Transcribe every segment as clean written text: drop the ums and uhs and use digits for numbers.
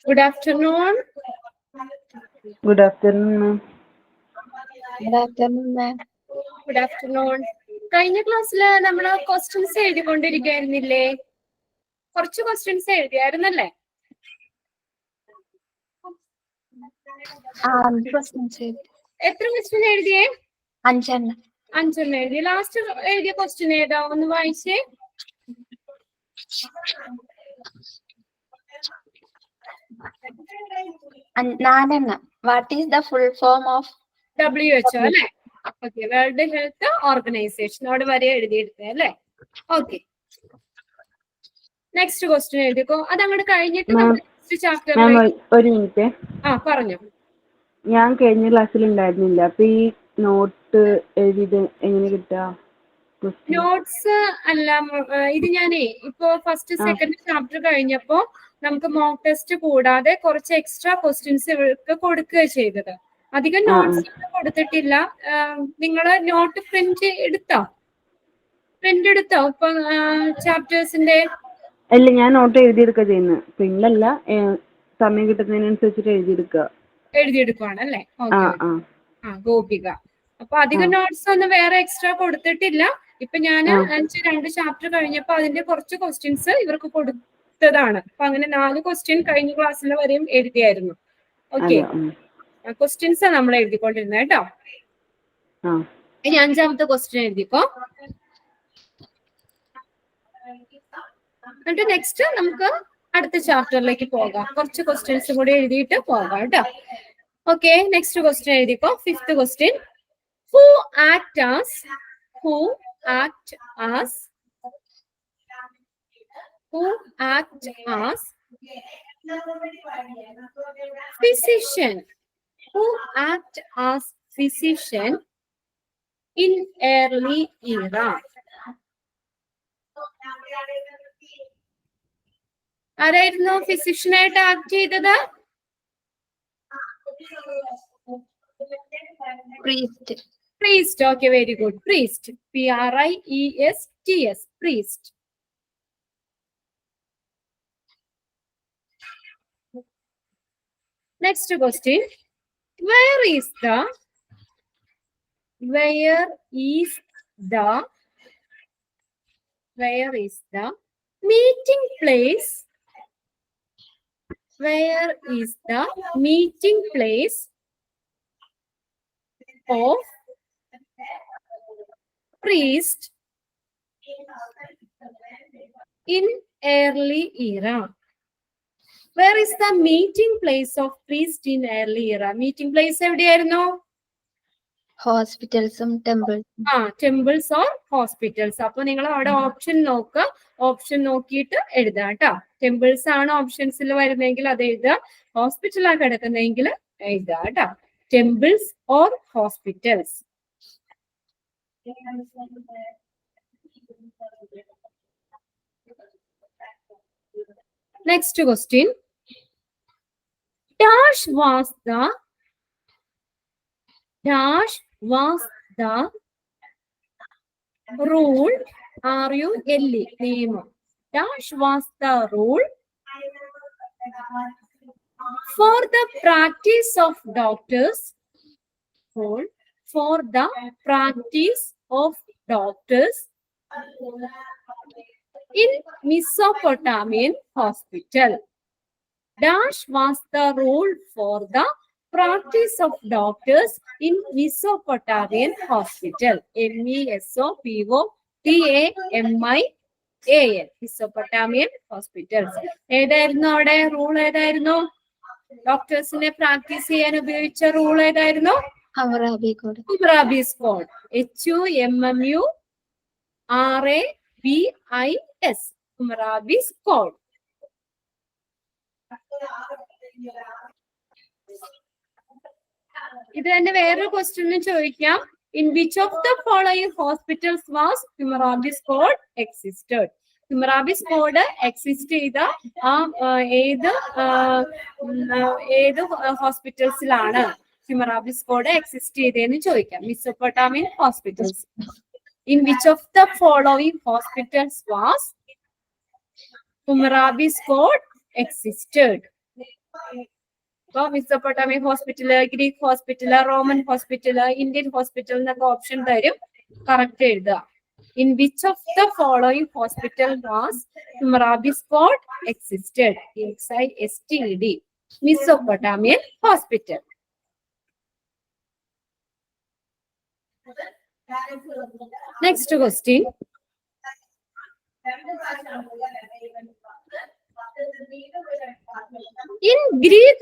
Good afternoon. Good afternoon, ma'am. Good afternoon, ma'am. Good afternoon. കഴിഞ്ഞ ക്ലാസ്സില് നമ്മള് questions എഴുതിക്കൊണ്ടിരിക്കുകയായിരുന്നില്ലേ? കുറച്ച് ക്വസ്റ്റ്യൻസ് എഴുതിയായിരുന്നല്ലേ? എത്ര ക്വസ്റ്റ്യൻ എഴുതിയേ? 5 എഴുതി. ലാസ്റ്റ് എഴുതിയ ക്വസ്റ്റ്യൻ ഏതാ? ഒന്ന് വായിച്ചേ. 4. What is the full form of WHO അല്ലേ? Okay, world health organisation. അവിടെ വരെ എഴുതിയെടുത്തേ അല്ലേ? ഓക്കെ, നെക്സ്റ്റ് ക്വസ്റ്റ്യൻ എഴുതിക്കോ. അത് അങ്ങോട്ട് കഴിഞ്ഞിട്ട് നെക്സ്റ്റ് ചാപ്റ്റർ. ഒരു മിനിറ്റ്. പറഞ്ഞു. ഞാൻ കഴിഞ്ഞ ക്ലാസ്സിൽ ഉണ്ടായിരുന്നില്ല, അപ്പൊ ഈ നോട്ട് എഴുതിയത് എങ്ങനെ കിട്ടുക? നോട്ട്സ് അല്ല, ഇത് ഞാനേ ഇപ്പൊ ഫസ്റ്റ് സെക്കൻഡ് ചാപ്റ്റർ കഴിഞ്ഞപ്പോ നമുക്ക് മോക്ക് ടെസ്റ്റ് കൂടാതെ കുറച്ച് എക്സ്ട്രാ ക്വസ്റ്റ്യൻസ് ഇവർക്ക് കൊടുക്കുക ചെയ്തത്. അധികം നോട്ട്സ് കൊടുത്തിട്ടില്ല. നിങ്ങള് നോട്ട് പ്രിന്റ് എടുത്തോ ഇപ്പൊ ചാപ്റ്റേഴ്സിന്റെ? അല്ല, ഞാൻ നോട്ട് എഴുതിയെടുക്കുക ചെയ്യുന്നത്. പ്രിന്റ് അല്ല, സമയം കിട്ടുന്നതിനനുസരിച്ചിട്ട് എഴുതിയെടുക്കുവാണല്ലേ? ഗോപിക. അപ്പൊ അധികം നോട്ട്സ് ഒന്നും വേറെ എക്സ്ട്രാ കൊടുത്തിട്ടില്ല. ഇപ്പൊ ഞാൻ 2 ചാപ്റ്റർ കഴിഞ്ഞപ്പോ അതിന്റെ കുറച്ച് ക്വസ്റ്റ്യൻസ് ഇവർക്ക് കൊടുത്തതാണ്. അപ്പൊ അങ്ങനെ 4 ക്വസ്റ്റ്യൻ കഴിഞ്ഞ ക്ലാസ്സിൽ വരെയും എഴുതിയായിരുന്നു. ഓക്കെ, ക്വസ്റ്റ്യൻസ് നമ്മൾ എഴുതിക്കൊണ്ടിരുന്നത് കേട്ടോ. ഇനി 5ാമത്തെ ക്വസ്റ്റ്യൻ എഴുതിക്കോ. എന്നിട്ട് നെക്സ്റ്റ് നമുക്ക് അടുത്ത ചാപ്റ്ററിലേക്ക് പോകാം. കുറച്ച് ക്വസ്റ്റ്യൻസ് കൂടി എഴുതിയിട്ട് പോകാം കേട്ടോ. ഓക്കെ, നെക്സ്റ്റ് ക്വസ്റ്റ്യൻ എഴുതിക്കോ. 5th question. Who act as physician? Who act as physician in early era? ആരായിരുന്നു ഫിസിഷ്യനായിട്ട് ആക്ട് ചെയ്തത്? Priest. Okay, very good. Priest. Priest. Priest. Next question. Where is the meeting place? Where is the meeting place of priest in early era? Where is the meeting place of priest in early era? Meeting place എവിടെയായിരുന്നു? ഹോസ്പിറ്റൽസും temples or hospitals. അപ്പൊ നിങ്ങൾ അവിടെ option നോക്കുക. Option നോക്കിയിട്ട് എഴുതാം കേട്ടോ. Temples ആണ് ഓപ്ഷൻസിൽ വരുന്നെങ്കിൽ അത് എഴുതുക. ഹോസ്പിറ്റലാണ് കിടക്കുന്നതെങ്കിൽ എഴുതുക കേട്ടോ. Temples or hospitals. Next question. Dash was the rule. R-U-L-E. Name. Dash was the rule for the practice of doctors. For the practice of doctors in Mesopotamian hospital. Dash was the rule for the practice of doctors in Mesopotamian hospital. MESOPOTAMIAN. Mesopotamian hospitals. ഏതായിരുന്നു അവിടെ rule? ഏതായിരുന്നു ഡോക്ടേഴ്സിനെ practice ചെയ്യാൻ ഉപയോഗിച്ച rule? ഏതായിരുന്നു? ഹമ്മുറാബീസ് code. HUMMURABIS. ഹമ്മുറാബീസ് code. ഇത് തന്നെ വേറൊരു ക്വസ്റ്റ്യനും ചോദിക്കാം. In which of the following hospitals was Hammurabi's code existed? Hammurabi's code exist ചെയ്ത ഏത് ഹോസ്പിറ്റൽസിലാണ് Hammurabi's code exist ചെയ്തതെന്ന് ചോദിക്കാം. Mesopotamian hospitals. In which of the following hospitals was Hammurabi's code existed. So Mesopotamia hospital, Greek hospital, Roman hospital, Indian hospital എന്നൊക്കെ option തരും. Correct എഴുതുക. In which of the following hospital was Hammurabi's code existed? XISTED. Mesopotamian hospital. Next question. In Greek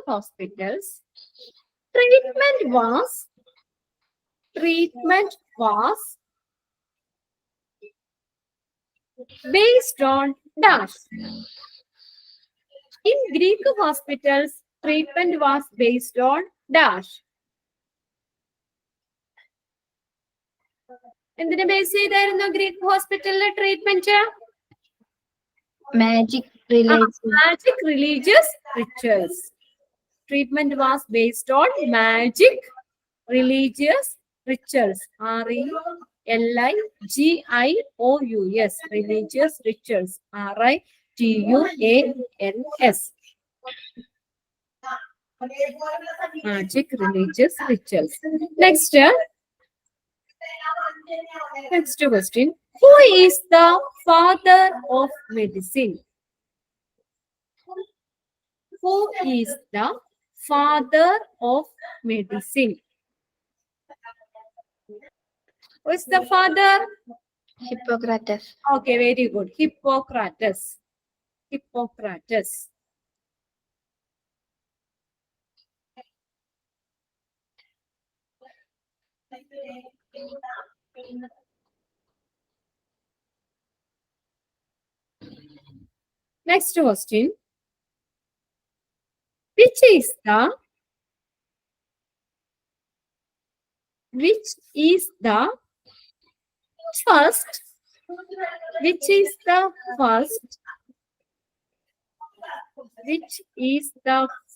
hospitals, treatment was based on dash. In Greek hospitals, treatment was based on dash. എന്തിനെ base ചെയ്തായിരുന്നു Greek ഹോസ്പിറ്റലിലെ treatment? Magic religious rituals. Treatment was based on magic religious rituals. RELIGIOUS. Religious rituals. RITUALS. Magic religious rituals. Next question. Who is the father of medicine? Who is the father of medicine? Who is the father? Hippocrates. Okay, very good. Hippocrates. Next question. Which is the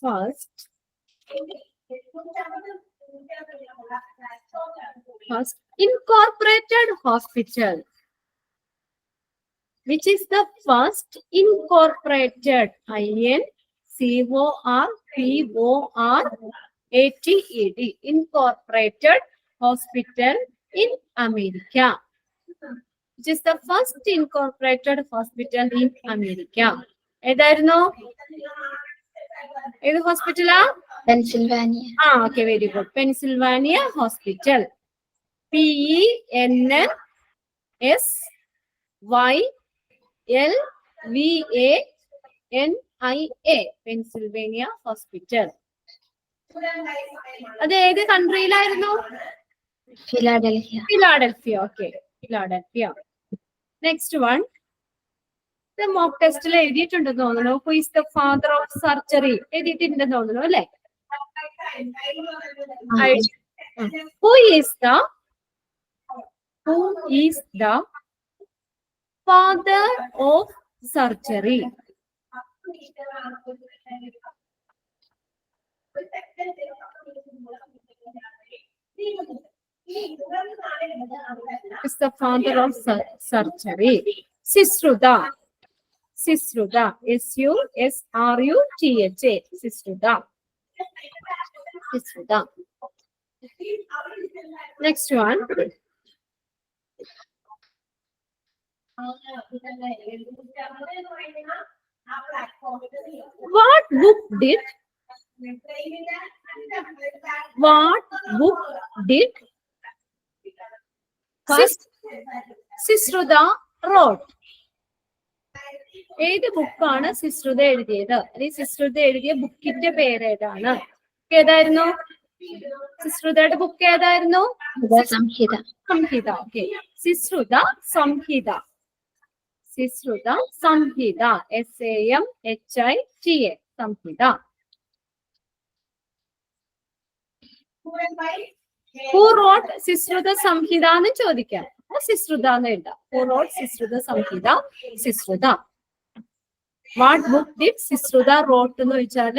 first incorporated hospital? Which is the first incorporated? INCORPORATED. Incorporated hospital in America. Which is the first incorporated hospital in America? ഏതായിരുന്നു? ഏത് ഹോസ്പിറ്റലാ? Pennsylvania. Okay, very good. Pennsylvania Hospital. PENSYLVANIA. Pennsylvania Hospital. അത് ഏത് കൺട്രിയിലായിരുന്നു? Philadelphia. ഓക്കെ, Philadelphia. Next one. Mock ടെസ്റ്റിൽ എഴുതിയിട്ടുണ്ടെന്ന് തോന്നുന്നു. Who is the father of surgery? എഴുതിയിട്ടുണ്ടെന്ന് തോന്നുന്നു അല്ലേ? Who is the father of surgery? Is the father of surgery? Sisruda. SUSRUTA. Sisruta. Next one. What book did Sisruta wrote? ഏത് ബുക്കാണ് സിസ്രുത എഴുതിയത്? അല്ലെങ്കിൽ സിസ്രുത എഴുതിയ ബുക്കിന്റെ പേര് ഏതാണ്? ഏതായിരുന്നു സിസ്രുതയുടെ ബുക്ക്? ഏതായിരുന്നു? Samhita. Okay. Sushruta Samhita. SAMHITA. Samhita. Who wrote Sushruta Samhita എന്ന് ചോദിക്കാം. സിസ്രുത എന്ന് എഴുതാം. Who wrote Sushruta Sanhita? What book did സിസ്രുത wrote എന്ന് ചോദിച്ചാൽ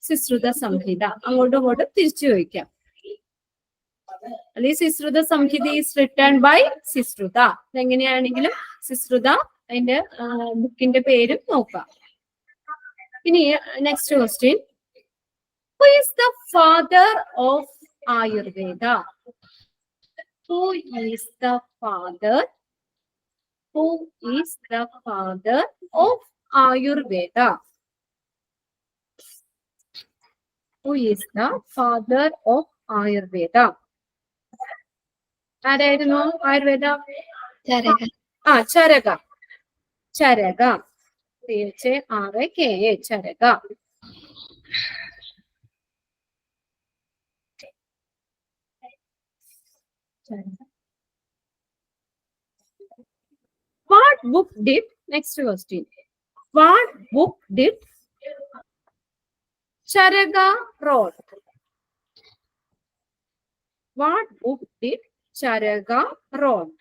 സിശ്രുത സംഹിത. അങ്ങോട്ടും ഇങ്ങോട്ടും തിരിച്ചു ചോദിക്കാം. അല്ലെങ്കിൽ സിശ്രുത സംഹിത ഈസ് റിട്ടേൺ ബൈ സിശ്രുത. എങ്ങനെയാണെങ്കിലും സിശ്രുത അതിന്റെ ബുക്കിന്റെ പേരും നോക്കാം. ഇനി next question. Who is the father of Ayurveda? Who is the father? Who is the father of Ayurveda? Who is the father of Ayurveda? ആരായിരുന്നു Ayurveda? Charaka. Charaka. Charaka. CHARKA. Charaka. What book did, next question, what book did Charaka wrote? What book did Charaka wrote?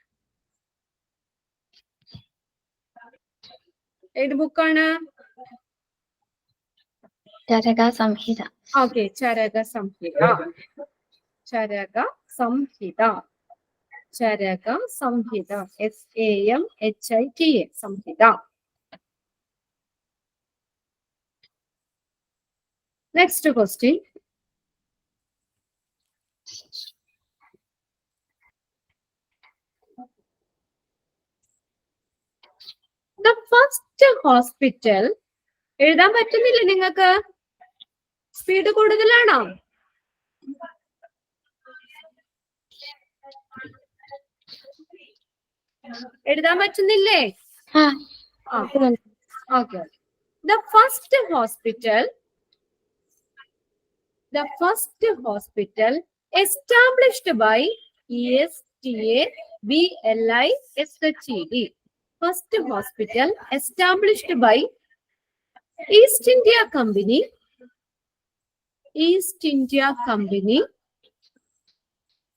ഏത് ബുക്കാണ്? Charaka Samhita. Okay, Charaka Samhita. Charaka Samhita. Charaka Samhita. SAMHITA. Samhita. Next question. The first hospital. എഴുതാൻ പറ്റുന്നില്ലേ നിങ്ങൾക്ക്? Speed കൂടുതലാണോ? എഴുതാൻ പറ്റുന്നില്ലേ? Okay. The first hospital established by ESTABLISHED. First hospital established by East India Company. East India Company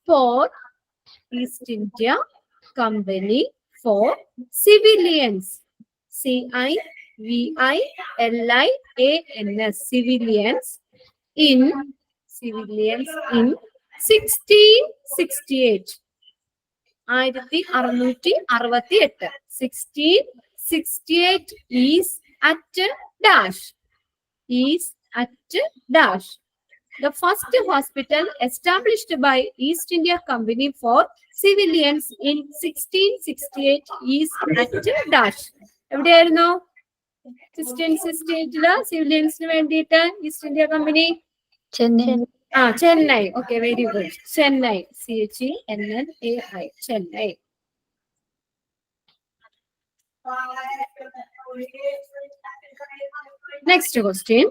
for East India Company for civilians. CIVILIANS. Civilians in 1668. 1668. 1668 is at dash. Is at dash. The first hospital established by East India Company for civilians in 1668 is at dash. എവിടെയായിരുന്നു? 1668 സിവിലിയൻസിന് വേണ്ടിയിട്ട് east India company Chennai. Chennai. Okay, very good. Chennai. CHENNAI. Chennai. Next question.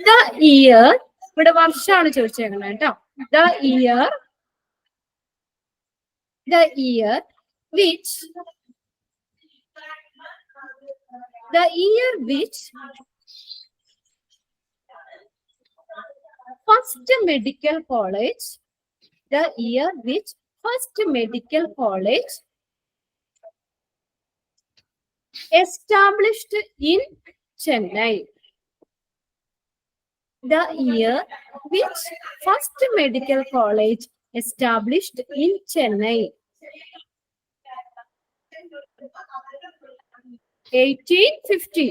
The year, ഇവിടെ വർഷമാണ് ചോദിച്ചേക്കുന്നത് കേട്ടോ. The year which first medical college, the year which first medical college established in Chennai. The year which first medical college established in Chennai. 1850.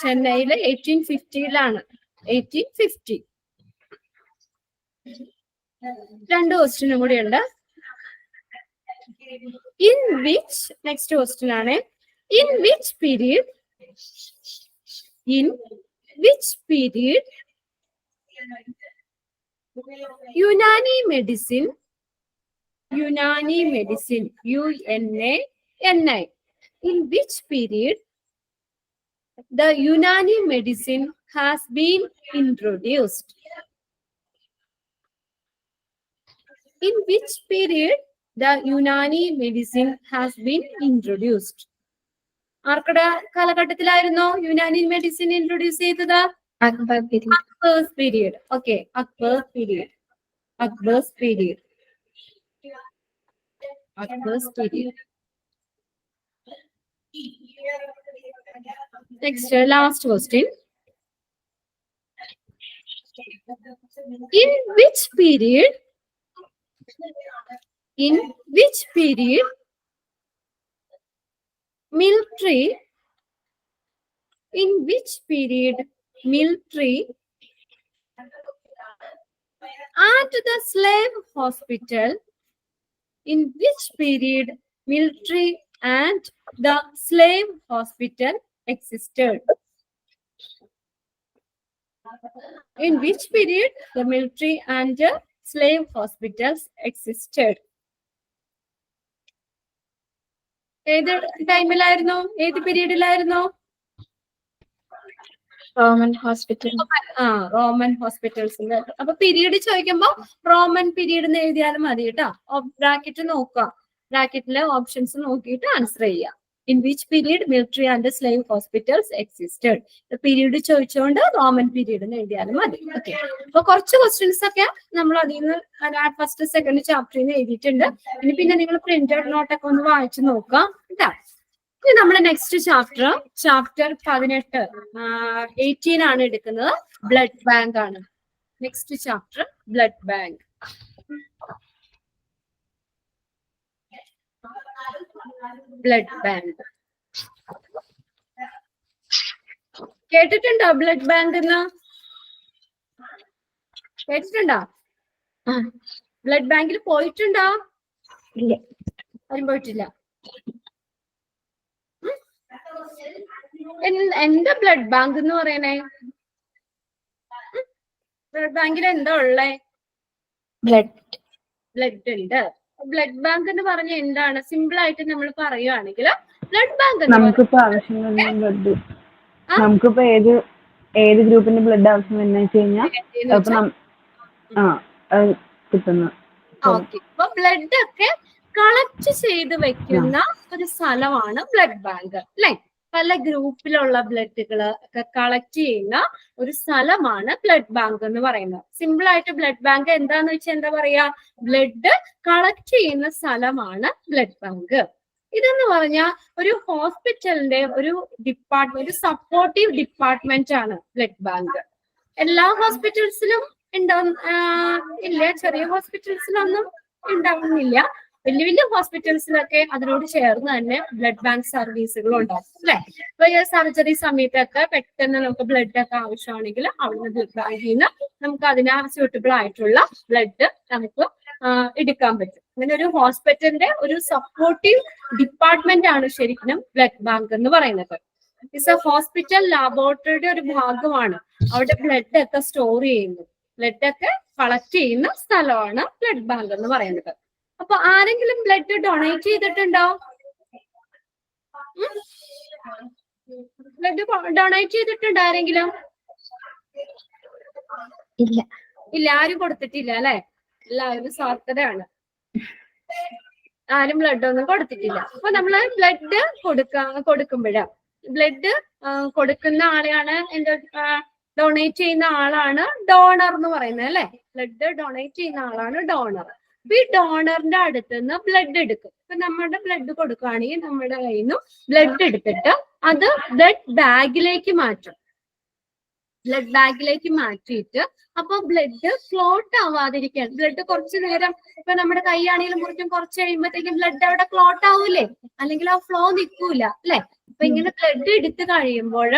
ചെന്നൈയില് 1850-ലാണ്. 1850. രണ്ട് ക്വസ്റ്റ്യനും കൂടി ഉണ്ട്. In which, next question ആണ്, in which period Unani medicine, UNANI, in which period the Unani medicine has been introduced? In which period the Unani medicine has been introduced? ആർക്കടെ കാലഘട്ടത്തിലായിരുന്നു Unani medicine introduce ചെയ്തത്? Akbar's period. Okay, Akbar's period. Next, last question. In which period military and the slave hospital existed? In which period the military and the slave hospitals existed? ഏത് ടൈമിലായിരുന്നു, ഏത് പീരീഡിലായിരുന്നു? Roman hospital. Roman ഹോസ്പിറ്റൽസിന്റെ. അപ്പൊ period ചോദിക്കുമ്പോ Roman period എന്ന് എഴുതിയാലും മതി കേട്ടോ. Bracket നോക്കുക, ബ്രാക്കറ്റിലെ options നോക്കിയിട്ട് ആൻസർ ചെയ്യുക. In which period military and slave hospitals existed. Period ചോദിച്ചുകൊണ്ട് റോമൻ പീരീഡ് എന്ന് എഴുതിയാലും മതി. ഓക്കെ, അപ്പൊ കുറച്ച് ക്വസ്റ്റ്യൻസ് ഒക്കെ നമ്മൾ അതിൽ നിന്ന് ഫസ്റ്റ് സെക്കൻഡ് ചാപ്റ്ററിൽ നിന്ന് എഴുതിയിട്ടുണ്ട്. ഇനി പിന്നെ നിങ്ങൾ പ്രിന്റഡ് നോട്ടൊക്കെ ഒന്ന് വായിച്ചു നോക്കുക കേട്ടോ. ഇനി നമ്മുടെ നെക്സ്റ്റ് ചാപ്റ്റർ 18 ആണ് എടുക്കുന്നത്. ബ്ലഡ് ബാങ്ക് ആണ് നെക്സ്റ്റ് ചാപ്റ്റർ. Blood bank. കേട്ടിട്ടുണ്ടോ ബ്ലഡ് ബാങ്ക് എന്ന്? കേട്ടിട്ടുണ്ടോ? ബ്ലഡ് ബാങ്കിൽ പോയിട്ടുണ്ടോ? ഇല്ല. ആരും പോയിട്ടില്ല. എന്താ ബ്ലഡ് ബാങ്ക് എന്ന് പറയണേ? ബ്ലഡ് ബാങ്കിൽ എന്താ ഉള്ളേ? ബ്ലഡ് ഉണ്ട്. ബ്ലഡ് ബാങ്ക് എന്ന് പറഞ്ഞ എന്താണ്? സിമ്പിൾ ആയിട്ട് നമ്മൾ പറയുകയാണെങ്കിൽ ബ്ലഡ് ബാങ്ക് നമുക്കിപ്പോ ആവശ്യം വരുന്ന ബ്ലഡ്, നമുക്കിപ്പോ ഏത് ഗ്രൂപ്പിന്റെ ബ്ലഡ് ആവശ്യം വരുന്ന വെച്ച് കഴിഞ്ഞാൽ കിട്ടുന്ന. ഓക്കെ, അപ്പൊ ബ്ലഡ് ഒക്കെ കളക്ട് ചെയ്ത് വെക്കുന്ന ഒരു സ്ഥലമാണ് ബ്ലഡ് ബാങ്ക് അല്ലെ? പല ഗ്രൂപ്പിലുള്ള ബ്ലഡുകള് ഒക്കെ കളക്ട് ചെയ്യുന്ന ഒരു സ്ഥലമാണ് ബ്ലഡ് ബാങ്ക് എന്ന് പറയുന്നത്. സിമ്പിൾ ആയിട്ട് ബ്ലഡ് ബാങ്ക് എന്താന്ന് വെച്ചാൽ എന്താ പറയാ? ബ്ലഡ് കളക്ട് ചെയ്യുന്ന സ്ഥലമാണ് ബ്ലഡ് ബാങ്ക്. ഇതെന്ന് പറഞ്ഞാൽ ഒരു ഹോസ്പിറ്റലിന്റെ ഒരു ഡിപ്പാർട്ട്മെന്റ്, ഒരു സപ്പോർട്ടീവ് ഡിപ്പാർട്ട്മെന്റ് ആണ് ബ്ലഡ് ബാങ്ക്. എല്ലാ ഹോസ്പിറ്റൽസിലും ഉണ്ടാവും ഇല്ല, ചെറിയ ഹോസ്പിറ്റൽസിലൊന്നും ഉണ്ടാവുന്നില്ല. വലിയ വലിയ ഹോസ്പിറ്റൽസിലൊക്കെ അതിനോട് ചേർന്ന് തന്നെ ബ്ലഡ് ബാങ്ക് സർവീസുകൾ ഉണ്ടാവും അല്ലെ? ഇപ്പൊ ഈ സർജറി സമയത്തൊക്കെ പെട്ടെന്ന് നമുക്ക് ബ്ലഡ് ഒക്കെ ആവശ്യമാണെങ്കിൽ അവിടുന്ന് ബ്ലഡ് ബാങ്കിൽ നിന്ന് നമുക്ക് അതിന് സ്യൂട്ടബിൾ ആയിട്ടുള്ള ബ്ലഡ് നമുക്ക് എടുക്കാൻ പറ്റും. അങ്ങനെ ഒരു ഹോസ്പിറ്റലിന്റെ ഒരു സപ്പോർട്ടീവ് ഡിപ്പാർട്ട്മെന്റ് ആണ് ശരിക്കും ബ്ലഡ് ബാങ്ക് എന്ന് പറയുന്നത്. ഇറ്റ്സ് എ ഹോസ്പിറ്റൽ ലാബോറട്ടറിയുടെ ഒരു ഭാഗമാണ്. അവിടെ ബ്ലഡ് ഒക്കെ സ്റ്റോർ ചെയ്യുന്നു, ബ്ലഡ് ഒക്കെ കളക്ട് ചെയ്യുന്ന സ്ഥലമാണ് ബ്ലഡ് ബാങ്ക് എന്ന് പറയുന്നത്. അപ്പൊ ആരെങ്കിലും ബ്ലഡ് ഡൊണേറ്റ് ചെയ്തിട്ടുണ്ടോ? ബ്ലഡ് ഡൊണേറ്റ് ചെയ്തിട്ടുണ്ടോ ആരെങ്കിലും? ഇല്ല. ആരും കൊടുത്തിട്ടില്ല അല്ലെ? എല്ലാവരും സ്വാർത്ഥരാണ്, ആരും ബ്ലഡ് ഒന്നും കൊടുത്തിട്ടില്ല. അപ്പൊ നമ്മള് ബ്ലഡ് കൊടുക്കുമ്പോഴാ ബ്ലഡ് കൊടുക്കുന്ന ആളെയാണ് ഡൊണേറ്റ് ചെയ്യുന്ന ആളാണ് ഡോണർ എന്ന് പറയുന്നത് അല്ലെ? ബ്ലഡ് ഡൊണേറ്റ് ചെയ്യുന്ന ആളാണ് ഡോണർ. ഈ ഡോണറിന്റെ അടുത്ത് നിന്ന് ബ്ലഡ് എടുക്കും. ഇപ്പൊ നമ്മുടെ ബ്ലഡ് കൊടുക്കുകയാണെങ്കിൽ നമ്മുടെ കയ്യിൽ നിന്ന് ബ്ലഡ് എടുത്തിട്ട് അത് ബ്ലഡ് ബാഗിലേക്ക് മാറ്റും. ബ്ലഡ് ബാഗിലേക്ക് മാറ്റിയിട്ട് അപ്പൊ ബ്ലഡ് ക്ലോട്ട് ആവാതിരിക്കാൻ, ബ്ലഡ് കുറച്ചു നേരം ഇപ്പൊ നമ്മുടെ കൈയാണെങ്കിലും മുറിക്കും കുറച്ച് കഴിയുമ്പോഴത്തേക്കും ബ്ലഡ് അവിടെ ക്ലോട്ട് ആവൂലേ? അല്ലെങ്കിൽ ആ ഫ്ലോ നിൽക്കൂല അല്ലെ? അപ്പൊ ഇങ്ങനെ ബ്ലഡ് എടുത്ത് കഴിയുമ്പോൾ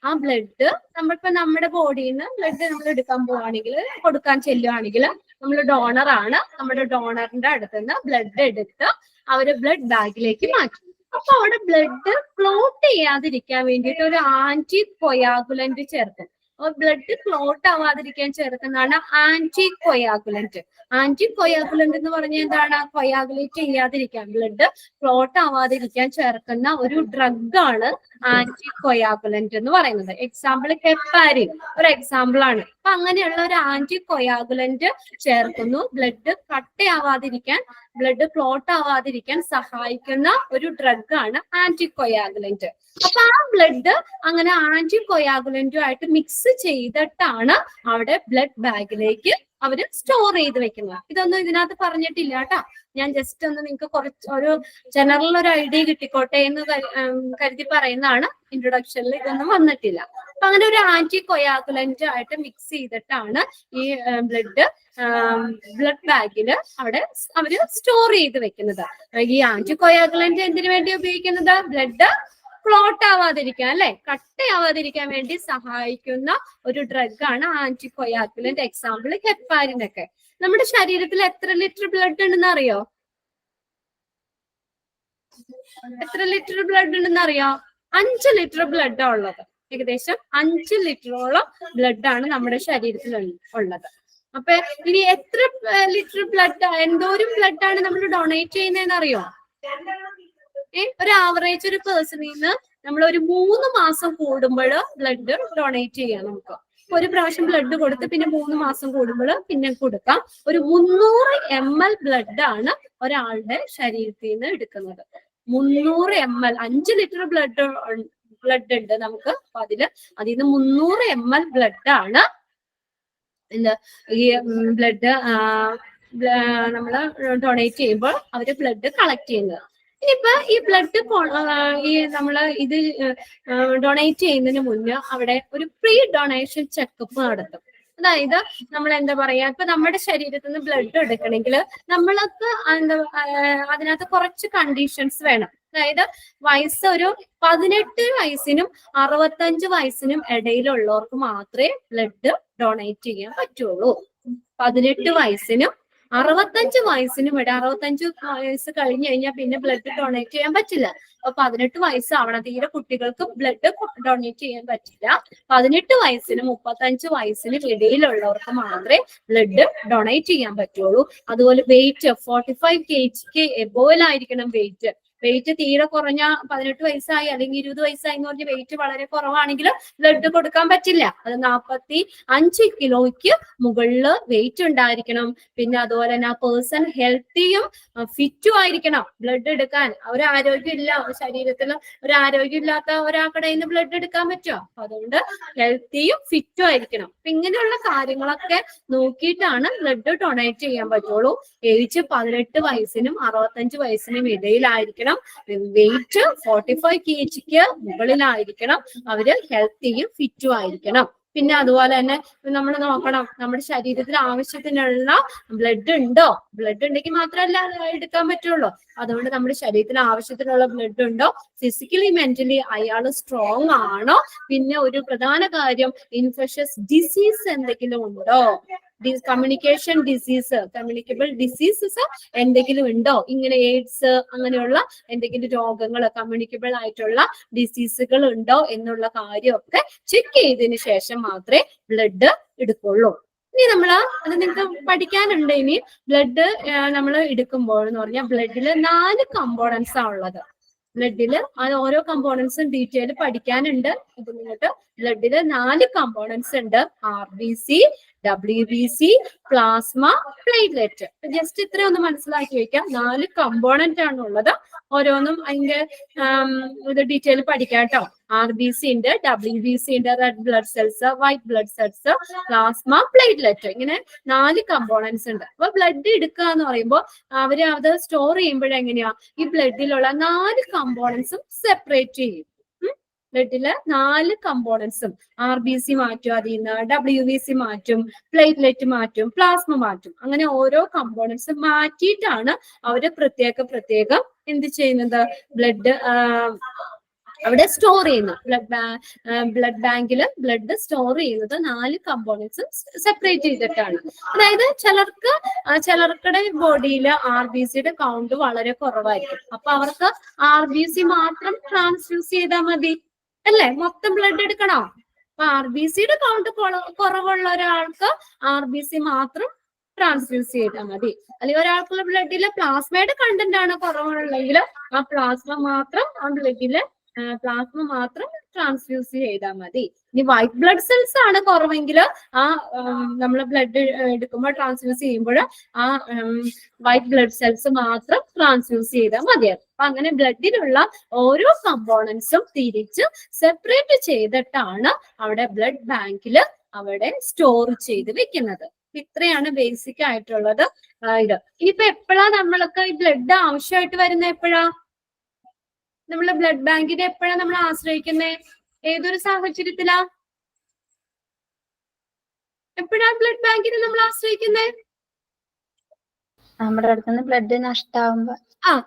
ആ ബ്ലഡ് നമ്മളിപ്പോ നമ്മുടെ ബോഡിയിൽ നിന്ന് ബ്ലഡ് നമ്മൾ എടുക്കാൻ പോവുകയാണെങ്കിൽ, കൊടുക്കാൻ ചെല്ലുകയാണെങ്കിൽ നമ്മൾ ഡോണറാണ്. നമ്മുടെ ഡോണറിന്റെ അടുത്ത് നിന്ന് ബ്ലഡ് എടുത്ത് അവര് ബ്ലഡ് ബാഗിലേക്ക് മാറ്റും. അപ്പൊ അവിടെ ബ്ലഡ് ക്ലോട്ട് ചെയ്യാതിരിക്കാൻ വേണ്ടിയിട്ട് ഒരു ആന്റി കൊയാഗുലന്റ് ചേർക്കും. അപ്പൊ ബ്ലഡ് ക്ലോട്ട് ആവാതിരിക്കാൻ ചേർക്കുന്നതാണ് ആന്റി കൊയാഗുലന്റ്. ആന്റി കൊയാഗുലന്റ് എന്ന് പറഞ്ഞാൽ എന്താണ്? കൊയാഗുലേറ്റ് ചെയ്യാതിരിക്കാൻ, ബ്ലഡ് ക്ലോട്ട് ആവാതിരിക്കാൻ ചേർക്കുന്ന ഒരു ഡ്രഗ് ആണ് ആന്റി കൊയാഗുലന്റ് എന്ന് പറയുന്നത്. എക്സാമ്പിൾ ഹെപ്പാരിൻ ഒരു എക്സാമ്പിൾ ആണ്. അപ്പൊ അങ്ങനെയുള്ള ഒരു ആന്റി കൊയാഗുലന്റ് ചേർക്കുന്നു. ബ്ലഡ് കട്ടയാവാതിരിക്കാൻ, ബ്ലഡ് ക്ലോട്ട് ആവാതിരിക്കാൻ സഹായിക്കുന്ന ഒരു ഡ്രഗ് ആണ് ആന്റി കൊയാഗുലന്റ്. അപ്പൊ ആ ബ്ലഡ് അങ്ങനെ ആന്റി കൊയാഗുലന്റുമായിട്ട് മിക്സ് ചെയ്തിട്ടാണ് അവിടെ ബ്ലഡ് ബാഗിലേക്ക് അവര് സ്റ്റോർ ചെയ്ത് വെക്കുന്നത്. ഇതൊന്നും ഇതിനകത്ത് പറഞ്ഞിട്ടില്ല കേട്ടാ. ഞാൻ ജസ്റ്റ് ഒന്ന് നിങ്ങൾക്ക് കുറച്ച് ഒരു ജനറൽ ഒരു ഐഡിയ കിട്ടിക്കോട്ടെ എന്ന് കരുതി പറയുന്നതാണ്. ഇൻട്രൊഡക്ഷനിൽ ഇതൊന്നും വന്നിട്ടില്ല. അപ്പൊ അങ്ങനെ ഒരു ആന്റി കൊയാഗുലന്റ് ആയിട്ട് മിക്സ് ചെയ്തിട്ടാണ് ഈ ബ്ലഡ് ബാഗില് അവിടെ അവര് സ്റ്റോർ ചെയ്ത് വെക്കുന്നത്. ഈ ആന്റി കൊയാഗുലന്റ് എന്തിനു വേണ്ടി ഉപയോഗിക്കുന്നത്? ബ്ലഡ് ക്ലോട്ട് ആവാതിരിക്കാൻ, അല്ലെ, കട്ടയാവാതിരിക്കാൻ വേണ്ടി സഹായിക്കുന്ന ഒരു ഡ്രഗാണ് ആന്റി കൊയാഗുലന്റ്. എക്സാമ്പിൾ ഹെപ്പാരിൻ ഒക്കെ. നമ്മുടെ ശരീരത്തിൽ എത്ര ലിറ്റർ ബ്ലഡ് ഉണ്ടെന്ന് അറിയോ? എത്ര ലിറ്റർ ബ്ലഡ് ഉണ്ടെന്ന് അറിയോ? 5 ലിറ്റർ ബ്ലഡ് ഉള്ളത്. ഏകദേശം 5 ലിറ്ററോളം ബ്ലഡ് ആണ് നമ്മുടെ ശരീരത്തിൽ ഉള്ളത്. അപ്പൊ ഇനി എത്ര ലിറ്റർ ബ്ലഡ്, എന്തോരം ബ്ലഡ് ആണ് നമ്മൾ ഡൊണേറ്റ് ചെയ്യുന്നതെന്ന് അറിയോ? ഒരു ആവറേജ് ഒരു പേഴ്സണിൽ നിന്ന് നമ്മൾ ഒരു 3 മാസം കൂടുമ്പോൾ ബ്ലഡ് ഡൊണേറ്റ് ചെയ്യാം. നമുക്ക് ഒരു പ്രാവശ്യം ബ്ലഡ് കൊടുത്ത് പിന്നെ 3 മാസം കൂടുമ്പോൾ പിന്നെ കൊടുക്കാം. ഒരു 300 ml ബ്ലഡ് ആണ് ഒരാളുടെ ശരീരത്തിൽ നിന്ന് എടുക്കുന്നത്. 300 ml, 5 ലിറ്റർ ബ്ലഡ് ഉണ്ട് നമുക്ക്. അപ്പൊ അതിൽ നിന്ന് 300 ml ബ്ലഡ് ആണ് ഈ ബ്ലഡ് നമ്മള് ഡൊണേറ്റ് ചെയ്യുമ്പോൾ അവര് ബ്ലഡ് കളക്ട് ചെയ്യുന്നത്. ഇനിയിപ്പോ ഈ ബ്ലഡ് നമ്മള് ഇത് ഡൊണേറ്റ് ചെയ്യുന്നതിന് മുന്നേ അവിടെ ഒരു പ്രീ ഡൊണേഷൻ ചെക്കപ്പ് നടത്തും. അതായത് നമ്മൾ എന്താ പറയാ, ഇപ്പൊ നമ്മുടെ ശരീരത്തിൽ നിന്ന് ബ്ലഡ് എടുക്കണമെങ്കിൽ നമ്മൾക്ക് അതിനകത്ത് കുറച്ച് കണ്ടീഷൻസ് വേണം. അതായത് വയസ്സ് ഒരു 18 വയസ്സിനും 65 വയസ്സിനും ഇടയിലുള്ളവർക്ക് മാത്രമേ ബ്ലഡ് ഡൊണേറ്റ് ചെയ്യാൻ പറ്റുള്ളൂ. 18 വയസ്സിനും 65 വയസ്സിനും 65 വയസ്സ് കഴിഞ്ഞു കഴിഞ്ഞാൽ പിന്നെ ബ്ലഡ് ഡൊണേറ്റ് ചെയ്യാൻ പറ്റില്ല. അപ്പൊ 18 വയസ്സാവണം. തീരെ കുട്ടികൾക്ക് ബ്ലഡ് ഡൊണേറ്റ് ചെയ്യാൻ പറ്റില്ല. 18 വയസ്സിനും 35 വയസ്സിനും ഇടയിലുള്ളവർക്ക് മാത്രമേ ബ്ലഡ് ഡൊണേറ്റ് ചെയ്യാൻ പറ്റുള്ളൂ. അതുപോലെ വെയിറ്റ് 45 kg എബോയിലായിരിക്കണം വെയിറ്റ്. വെയിറ്റ് തീരെ കുറഞ്ഞ 18 വയസ്സായി അല്ലെങ്കിൽ 20 വയസ്സായി എന്ന് പറഞ്ഞ വെയിറ്റ് വളരെ കുറവാണെങ്കിൽ ബ്ലഡ് കൊടുക്കാൻ പറ്റില്ല. അത് 45 കിലോയ്ക്ക് മുകളില് വെയിറ്റ് ഉണ്ടായിരിക്കണം. പിന്നെ അതുപോലെ തന്നെ ആ പേഴ്സൺ ഹെൽത്തിയും ഫിറ്റും ആയിരിക്കണം ബ്ലഡ് എടുക്കാൻ. ഒരു ആരോഗ്യം ഇല്ല, ശരീരത്തിൽ ഒരു ആരോഗ്യം ഇല്ലാത്ത ഒരാൾക്കടെ നിന്ന് ബ്ലഡ് എടുക്കാൻ പറ്റുമോ? അതുകൊണ്ട് ഹെൽത്തിയും ഫിറ്റും ആയിരിക്കണം. അപ്പൊ ഇങ്ങനെയുള്ള കാര്യങ്ങളൊക്കെ നോക്കിയിട്ടാണ് ബ്ലഡ് ഡൊണേറ്റ് ചെയ്യാൻ പറ്റുള്ളൂ. ഏജ് 18 വയസ്സിനും 65 വയസ്സിനും ഇടയിലായിരിക്കണം. Wait 45 kg മുകളിലായിരിക്കണം. അവര് ഹെൽത്തിയും ഫിറ്റും ആയിരിക്കണം. പിന്നെ അതുപോലെ തന്നെ നമ്മൾ നോക്കണം നമ്മുടെ ശരീരത്തിൽ ആവശ്യത്തിനുള്ള ബ്ലഡ് ഉണ്ടോ. ബ്ലഡ് ഉണ്ടെങ്കിൽ മാത്രമല്ല എടുക്കാൻ പറ്റുള്ളൂ. അതുകൊണ്ട് നമ്മുടെ ശരീരത്തിന് ആവശ്യത്തിനുള്ള ബ്ലഡ് ഉണ്ടോ, ഫിസിക്കലി മെന്റലി അയാൾ സ്ട്രോങ് ആണോ, പിന്നെ ഒരു പ്രധാന കാര്യം ഇൻഫെക്ഷസ് ഡിസീസ് എന്തെങ്കിലും ഉണ്ടോ, കമ്മ്യൂണിക്കേഷൻ ഡിസീസ്, കമ്മ്യൂണിക്കബിൾ ഡിസീസസ് എന്തെങ്കിലും ഉണ്ടോ, ഇങ്ങനെ എയ്ഡ്സ് അങ്ങനെയുള്ള എന്തെങ്കിലും രോഗങ്ങൾ, കമ്മ്യൂണിക്കബിൾ ആയിട്ടുള്ള ഡിസീസുകൾ ഉണ്ടോ എന്നുള്ള കാര്യമൊക്കെ ചെക്ക് ചെയ്തതിന് ശേഷം മാത്രമേ ബ്ലഡ് എടുക്കുള്ളൂ. ഇനി അത് നിങ്ങൾക്ക് പഠിക്കാനുണ്ട്. ഇനി ബ്ലഡ് നമ്മൾ എടുക്കുമ്പോൾ എന്ന് പറഞ്ഞാൽ ബ്ലഡില് 4 കമ്പോണൻസ് ആ ഉള്ളത്. ബ്ലഡില് ഓരോ കമ്പോണൻസും ഡീറ്റെയിൽ പഠിക്കാനുണ്ട്. ഇത് നിങ്ങൾക്ക് ബ്ലഡില് 4 കമ്പോണൻസ് ഉണ്ട്. RBC, WBC, plasma, platelet. Just ഇത്ര ഒന്ന് മനസ്സിലാക്കി വെക്കാം. 4 കമ്പോണന്റ് ആണ് ഉള്ളത്. ഓരോന്നും അതിന്റെ ഇത് ഡീറ്റെയിൽ പഠിക്കാം കേട്ടോ. RBC ഉണ്ട്, WBC ഉണ്ട്, red blood cells, white blood cells, plasma, platelet, ഇങ്ങനെ 4 കമ്പോണൻസ് ഉണ്ട്. അപ്പൊ ബ്ലഡ് എടുക്കുക എന്ന് പറയുമ്പോൾ അവര് അത് സ്റ്റോർ ചെയ്യുമ്പോഴെങ്ങനെയാ ഈ ബ്ലഡിലുള്ള 4 കമ്പോണൻസും സെപ്പറേറ്റ് ചെയ്യും. ബ്ലഡില് 4 കമ്പോണൻസും RBC മാറ്റും, അതിൽ നിന്ന് WBC മാറ്റും, പ്ലേറ്റ്ലെറ്റ് മാറ്റും, പ്ലാസ്മ മാറ്റും. അങ്ങനെ ഓരോ കമ്പോണൻസും മാറ്റിയിട്ടാണ് അവര് പ്രത്യേകം എന്ത് ചെയ്യുന്നത്, ബ്ലഡ് അവിടെ സ്റ്റോർ ചെയ്യുന്നു. ബ്ലഡ് ബാങ്കിൽ ബ്ലഡ് സ്റ്റോർ ചെയ്യുന്നത് 4 കമ്പോണൻസും സെപ്പറേറ്റ് ചെയ്തിട്ടാണ്. അതായത് ചിലർക്കുടെ ബോഡിയിൽ RBCയുടെ കൗണ്ട് വളരെ കുറവായിരിക്കും. അപ്പൊ അവർക്ക് RBC മാത്രം ട്രാൻസ്ഫ്യൂസ് ചെയ്താൽ മതി, അല്ലേ? മൊത്തം ബ്ലഡ് എടുക്കണോ? അപ്പൊ RBCയുടെ കൗണ്ട് കുറവുള്ള ഒരാൾക്ക് RBC മാത്രം ട്രാൻസ്ഫ്യൂസ് ചെയ്താൽ മതി. അല്ലെങ്കിൽ ഒരാൾക്കുള്ള ബ്ലഡില് പ്ലാസ്മയുടെ കണ്ടന്റ് ആണ് കുറവുള്ളെങ്കിൽ ആ പ്ലാസ്മ മാത്രം ട്രാൻസ്ഫ്യൂസ് ചെയ്താൽ മതി. ഇനി വൈറ്റ് ബ്ലഡ് സെൽസ് ആണ് കുറവെങ്കിൽ നമ്മൾ ബ്ലഡ് എടുക്കുമ്പോൾ ട്രാൻസ്ഫ്യൂസ് ചെയ്യുമ്പോൾ ആ വൈറ്റ് ബ്ലഡ് സെൽസ് മാത്രം ട്രാൻസ്ഫ്യൂസ് ചെയ്താൽ മതിയാകും. അപ്പൊ അങ്ങനെ ബ്ലഡിലുള്ള ഓരോ കമ്പോണൻസും തിരിച്ച് സെപ്പറേറ്റ് ചെയ്തിട്ടാണ് അവിടെ ബ്ലഡ് ബാങ്കിൽ അവിടെ സ്റ്റോർ ചെയ്ത് വെക്കുന്നത്. ഇത്രയാണ് ബേസിക് ആയിട്ടുള്ളത്. ഇത് ഇനിയിപ്പോ എപ്പോഴാ നമ്മൾക്ക് ഈ ബ്ലഡ് ആവശ്യമായിട്ട് വരുന്നത്? എപ്പോഴാ നമ്മള് ബ്ലഡ് ബാങ്കിനെ എപ്പോഴാ നമ്മൾ ആശ്രയിക്കുന്നത്? ഏതൊരു സാഹചര്യത്തിലാ എപ്പോഴാ ബ്ലഡ് ബാങ്കിനെ നമ്മൾ ആശ്രയിക്കുന്നത്? നമ്മുടെ അടുത്തുനിന്ന് ബ്ലഡ് നഷ്ടാവുമ്പോ,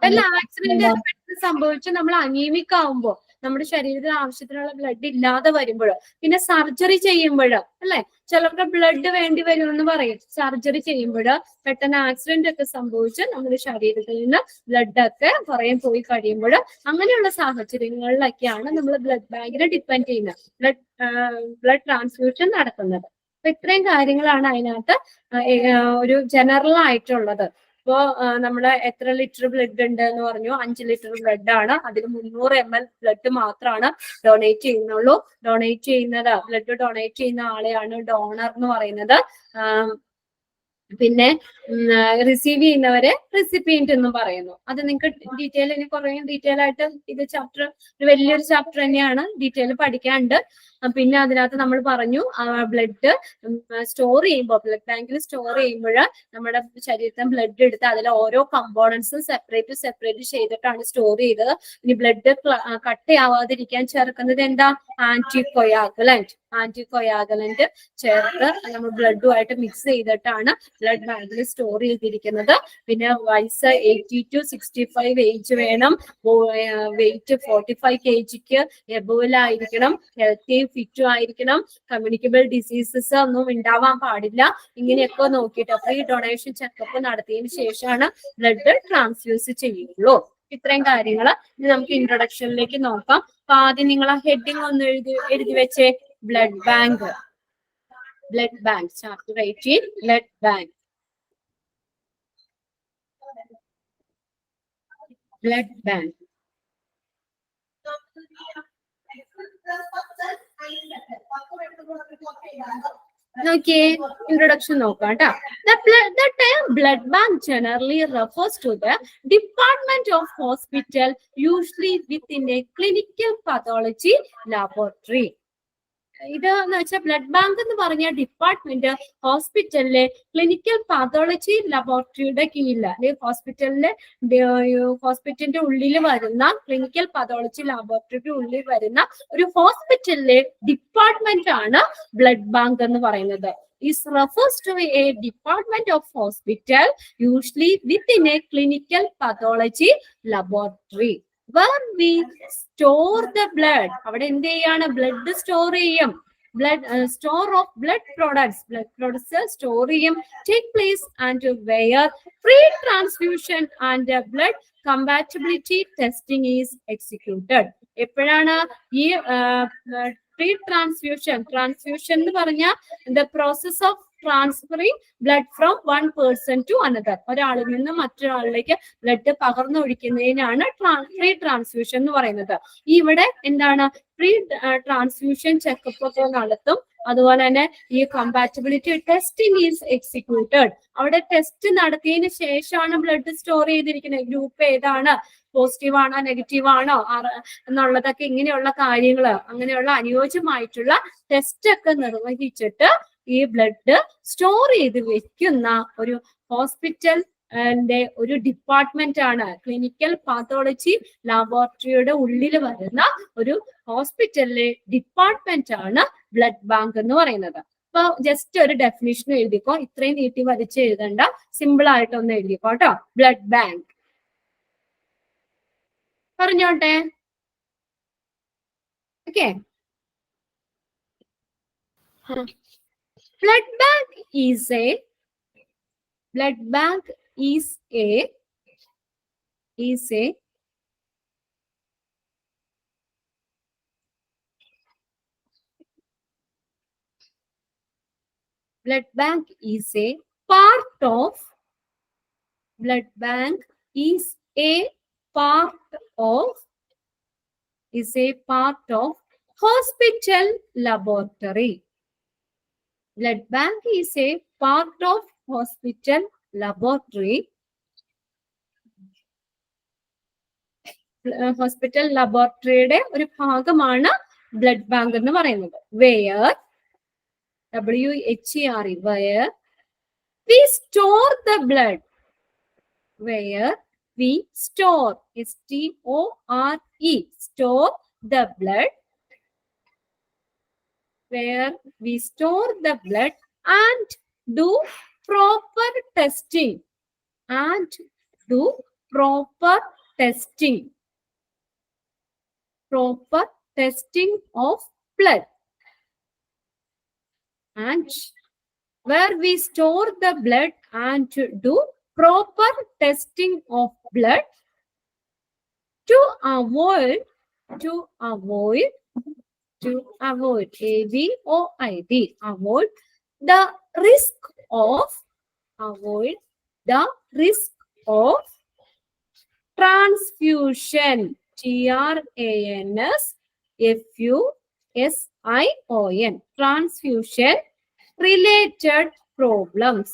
വല്ല ആക്സിഡന്റ് പെട്ടെന്ന് സംഭവിച്ച് നമ്മൾ അനീമിക് ആവുമ്പോ, നമ്മുടെ ശരീരത്തിൽ ആവശ്യത്തിനുള്ള ബ്ലഡ് ഇല്ലാതെ വരുമ്പോഴോ, പിന്നെ സർജറി ചെയ്യുമ്പോഴോ, അല്ലെ ചിലർക്ക് ബ്ലഡ് വേണ്ടി വരും എന്ന് പറയും. സർജറി ചെയ്യുമ്പോഴോ, പെട്ടെന്ന് ആക്സിഡന്റ് ഒക്കെ സംഭവിച്ച് നമ്മുടെ ശരീരത്തിൽ നിന്ന് ബ്ലഡ് ഒക്കെ കുറേ പോയി കഴിയുമ്പോഴോ, അങ്ങനെയുള്ള സാഹചര്യങ്ങളിലൊക്കെയാണ് നമ്മൾ ബ്ലഡ് ബാങ്കിനെ ഡിപ്പെൻഡ് ചെയ്യുന്നത്, ബ്ലഡ് ട്രാൻസ്ഫ്യൂഷൻ നടക്കുന്നത്. അപ്പൊ ഇത്രയും കാര്യങ്ങളാണ് അതിനകത്ത് ഒരു ജനറൽ ആയിട്ടുള്ളത്. ഇപ്പോ നമ്മള് എത്ര ലിറ്റർ ബ്ലഡ് ഉണ്ട് എന്ന് പറഞ്ഞു? 5 ലിറ്റർ ബ്ലഡ് ആണ്. അതിൽ 300 ml ബ്ലഡ് മാത്രമാണ് ഡൊണേറ്റ് ചെയ്യുന്നുള്ളൂ. ഡൊണേറ്റ് ചെയ്യുന്നത്, ബ്ലഡ് ഡൊണേറ്റ് ചെയ്യുന്ന ആളെയാണ് ഡോണർ എന്ന് പറയുന്നത്. പിന്നെ റിസീവ് ചെയ്യുന്നവരെ റെസിപ്പിയന്റ് എന്നും പറയുന്നു. അത് നിങ്ങൾക്ക് ഡീറ്റെയിൽ, ഇനി കുറെ ഡീറ്റെയിൽ ആയിട്ട് ഇത് ചാപ്റ്റർ, ഒരു വലിയൊരു ചാപ്റ്റർ തന്നെയാണ്, ഡീറ്റെയിൽ പഠിക്കാനുണ്ട്. പിന്നെ അതിനകത്ത് നമ്മൾ പറഞ്ഞു ബ്ലഡ് സ്റ്റോർ ചെയ്യുമ്പോൾ, ബ്ലഡ് ബാങ്കിൽ സ്റ്റോർ ചെയ്യുമ്പോൾ നമ്മുടെ ശരീരത്തിൽ ബ്ലഡ് എടുത്ത് അതിലെ ഓരോ കമ്പോണൻസും സെപ്പറേറ്റ് ചെയ്തിട്ടാണ് സ്റ്റോർ ചെയ്തത്. ഇനി ബ്ലഡ് കട്ടയാവാതിരിക്കാൻ ചേർക്കുന്നത് എന്താ? ആന്റികോയാഗലന്റ് ചേർത്ത് നമ്മൾ ബ്ലഡുമായിട്ട് മിക്സ് ചെയ്തിട്ടാണ് ബ്ലഡ് ബാങ്കിൽ സ്റ്റോർ ചെയ്തിരിക്കുന്നത്. പിന്നെ വയസ്സ് 80 to 65 ഏജ് വേണം. വെയിറ്റ് 45 kgക്ക് എബോവിലായിരിക്കണം. ഹെൽത്തി ഫിറ്റും ആയിരിക്കണം. കമ്മ്യൂണിക്കബിൾ ഡിസീസസ് ഒന്നും ഉണ്ടാവാൻ പാടില്ല. ഇങ്ങനെയൊക്കെ നോക്കിയിട്ട് പ്രീ ഡൊണേഷൻ ചെക്കപ്പ് നടത്തിയതിനു ശേഷമാണ് ബ്ലഡ് ട്രാൻസ്ഫ്യൂസ് ചെയ്യുള്ളൂ. ഇത്രയും കാര്യങ്ങൾ ഇനി നമുക്ക് ഇൻട്രൊഡക്ഷനിലേക്ക് നോക്കാം. അപ്പൊ ആദ്യം നിങ്ങൾ ആ ഹെഡിങ് ഒന്ന് എഴുതി വെച്ചേ. Blood bank, chapter 18 blood bank. നോക്കിയേ, ഇൻട്രൊഡക്ഷൻ നോക്കാം കേട്ടോ. The term blood bank generally refers to the department of hospital, usually within a clinical pathology laboratory. ഇതെന്ന് വെച്ചാൽ ബ്ലഡ് ബാങ്ക് എന്ന് പറഞ്ഞ ഡിപ്പാർട്ട്മെന്റ് ഹോസ്പിറ്റലിലെ ക്ലിനിക്കൽ പാത്തോളജി ലബോറട്ടറിയുടെ കീഴിൽ, അല്ലെങ്കിൽ ഹോസ്പിറ്റലിന്റെ ഉള്ളിൽ വരുന്ന, ക്ലിനിക്കൽ പാത്തോളജി ലബോറട്ടറിയുടെ ഉള്ളിൽ വരുന്ന ഒരു ഹോസ്പിറ്റലിലെ ഡിപ്പാർട്ട്മെന്റ് ആണ് ബ്ലഡ് ബാങ്ക് എന്ന് പറയുന്നത്. Is refers to a department of hospital, usually within a clinical pathology laboratory, where we store the blood. അവിടെ എന്ത് ചെയ്യാണ്? ബ്ലഡ് സ്റ്റോർ ചെയ്യും. Store of blood products store ചെയ്യും. Take place and where free transfusion and blood compatibility testing is executed. എപ്പോഴാണ് ഈ free transfusion എന്ന് പറഞ്ഞാൽ the process of transferring blood from one person to another. ഒരാളിൽ നിന്ന് മറ്റൊരാളിലേക്ക് blood പകർന്നൊഴിക്കുന്നതിനാണ് free transfusion എന്ന് പറയുന്നത്. ഇവിടെ എന്താണ്? ഫ്രീ ട്രാൻസ്ഫ്യൂഷൻ ചെക്കപ്പ് ഒക്കെ നടത്തും. അതുപോലെ തന്നെ ഈ കമ്പാറ്റബിലിറ്റി ടെസ്റ്റിംഗ് ഈസ് എക്സിക്യൂട്ടഡ്. അവിടെ ടെസ്റ്റ് നടത്തിയതിനു ശേഷമാണ് ബ്ലഡ് സ്റ്റോർ ചെയ്തിരിക്കുന്നത്. ഗ്രൂപ്പ് ഏതാണ്, പോസിറ്റീവ് ആണോ നെഗറ്റീവ് ആണോ എന്നുള്ളതൊക്കെ, ഇങ്ങനെയുള്ള കാര്യങ്ങള്, അങ്ങനെയുള്ള അനുയോജ്യമായിട്ടുള്ള ടെസ്റ്റ് ഒക്കെ നിർവഹിച്ചിട്ട് ഈ ബ്ലഡ് സ്റ്റോർ ചെയ്ത് വെക്കുന്ന ഒരു ഹോസ്പിറ്റലിന്റെ ഒരു ഡിപ്പാർട്ട്മെന്റ് ആണ്, ക്ലിനിക്കൽ പാത്തോളജി ലബോറട്ടറിയുടെ ഉള്ളിൽ വരുന്ന ഒരു ഹോസ്പിറ്റലിലെ ഡിപ്പാർട്ട്മെന്റ് ആണ് ബ്ലഡ് ബാങ്ക് എന്ന് പറയുന്നത്. അപ്പൊ ജസ്റ്റ് ഒരു ഡെഫിനിഷൻ എഴുതിക്കോ, ഇത്രയും നീട്ടി വലിച്ച് എഴുതണ്ട, സിമ്പിൾ ആയിട്ടൊന്ന് എഴുതിക്കോ കേട്ടോ. ബ്ലഡ് ബാങ്ക് പറഞ്ഞോട്ടെ. Okay. Blood bank is a blood bank is a blood bank is a part of blood bank is a part of hospital laboratory. Blood bank is a part of hospital laboratory. Hospital ലബോറട്ടറിയുടെ ഒരു ഭാഗമാണ് blood bank എന്ന് പറയുന്നത്. where we store the blood. Where we store, S-T-O-R-E, store the blood. Where we store the blood and do proper testing. And do proper testing. Proper testing of blood. And where we store the blood and do proper testing of blood to avoid, A-V-O-I-D, avoid the risk of, transfusion, T-R-A-N-S-F-U-S-I-O-N, transfusion related problems.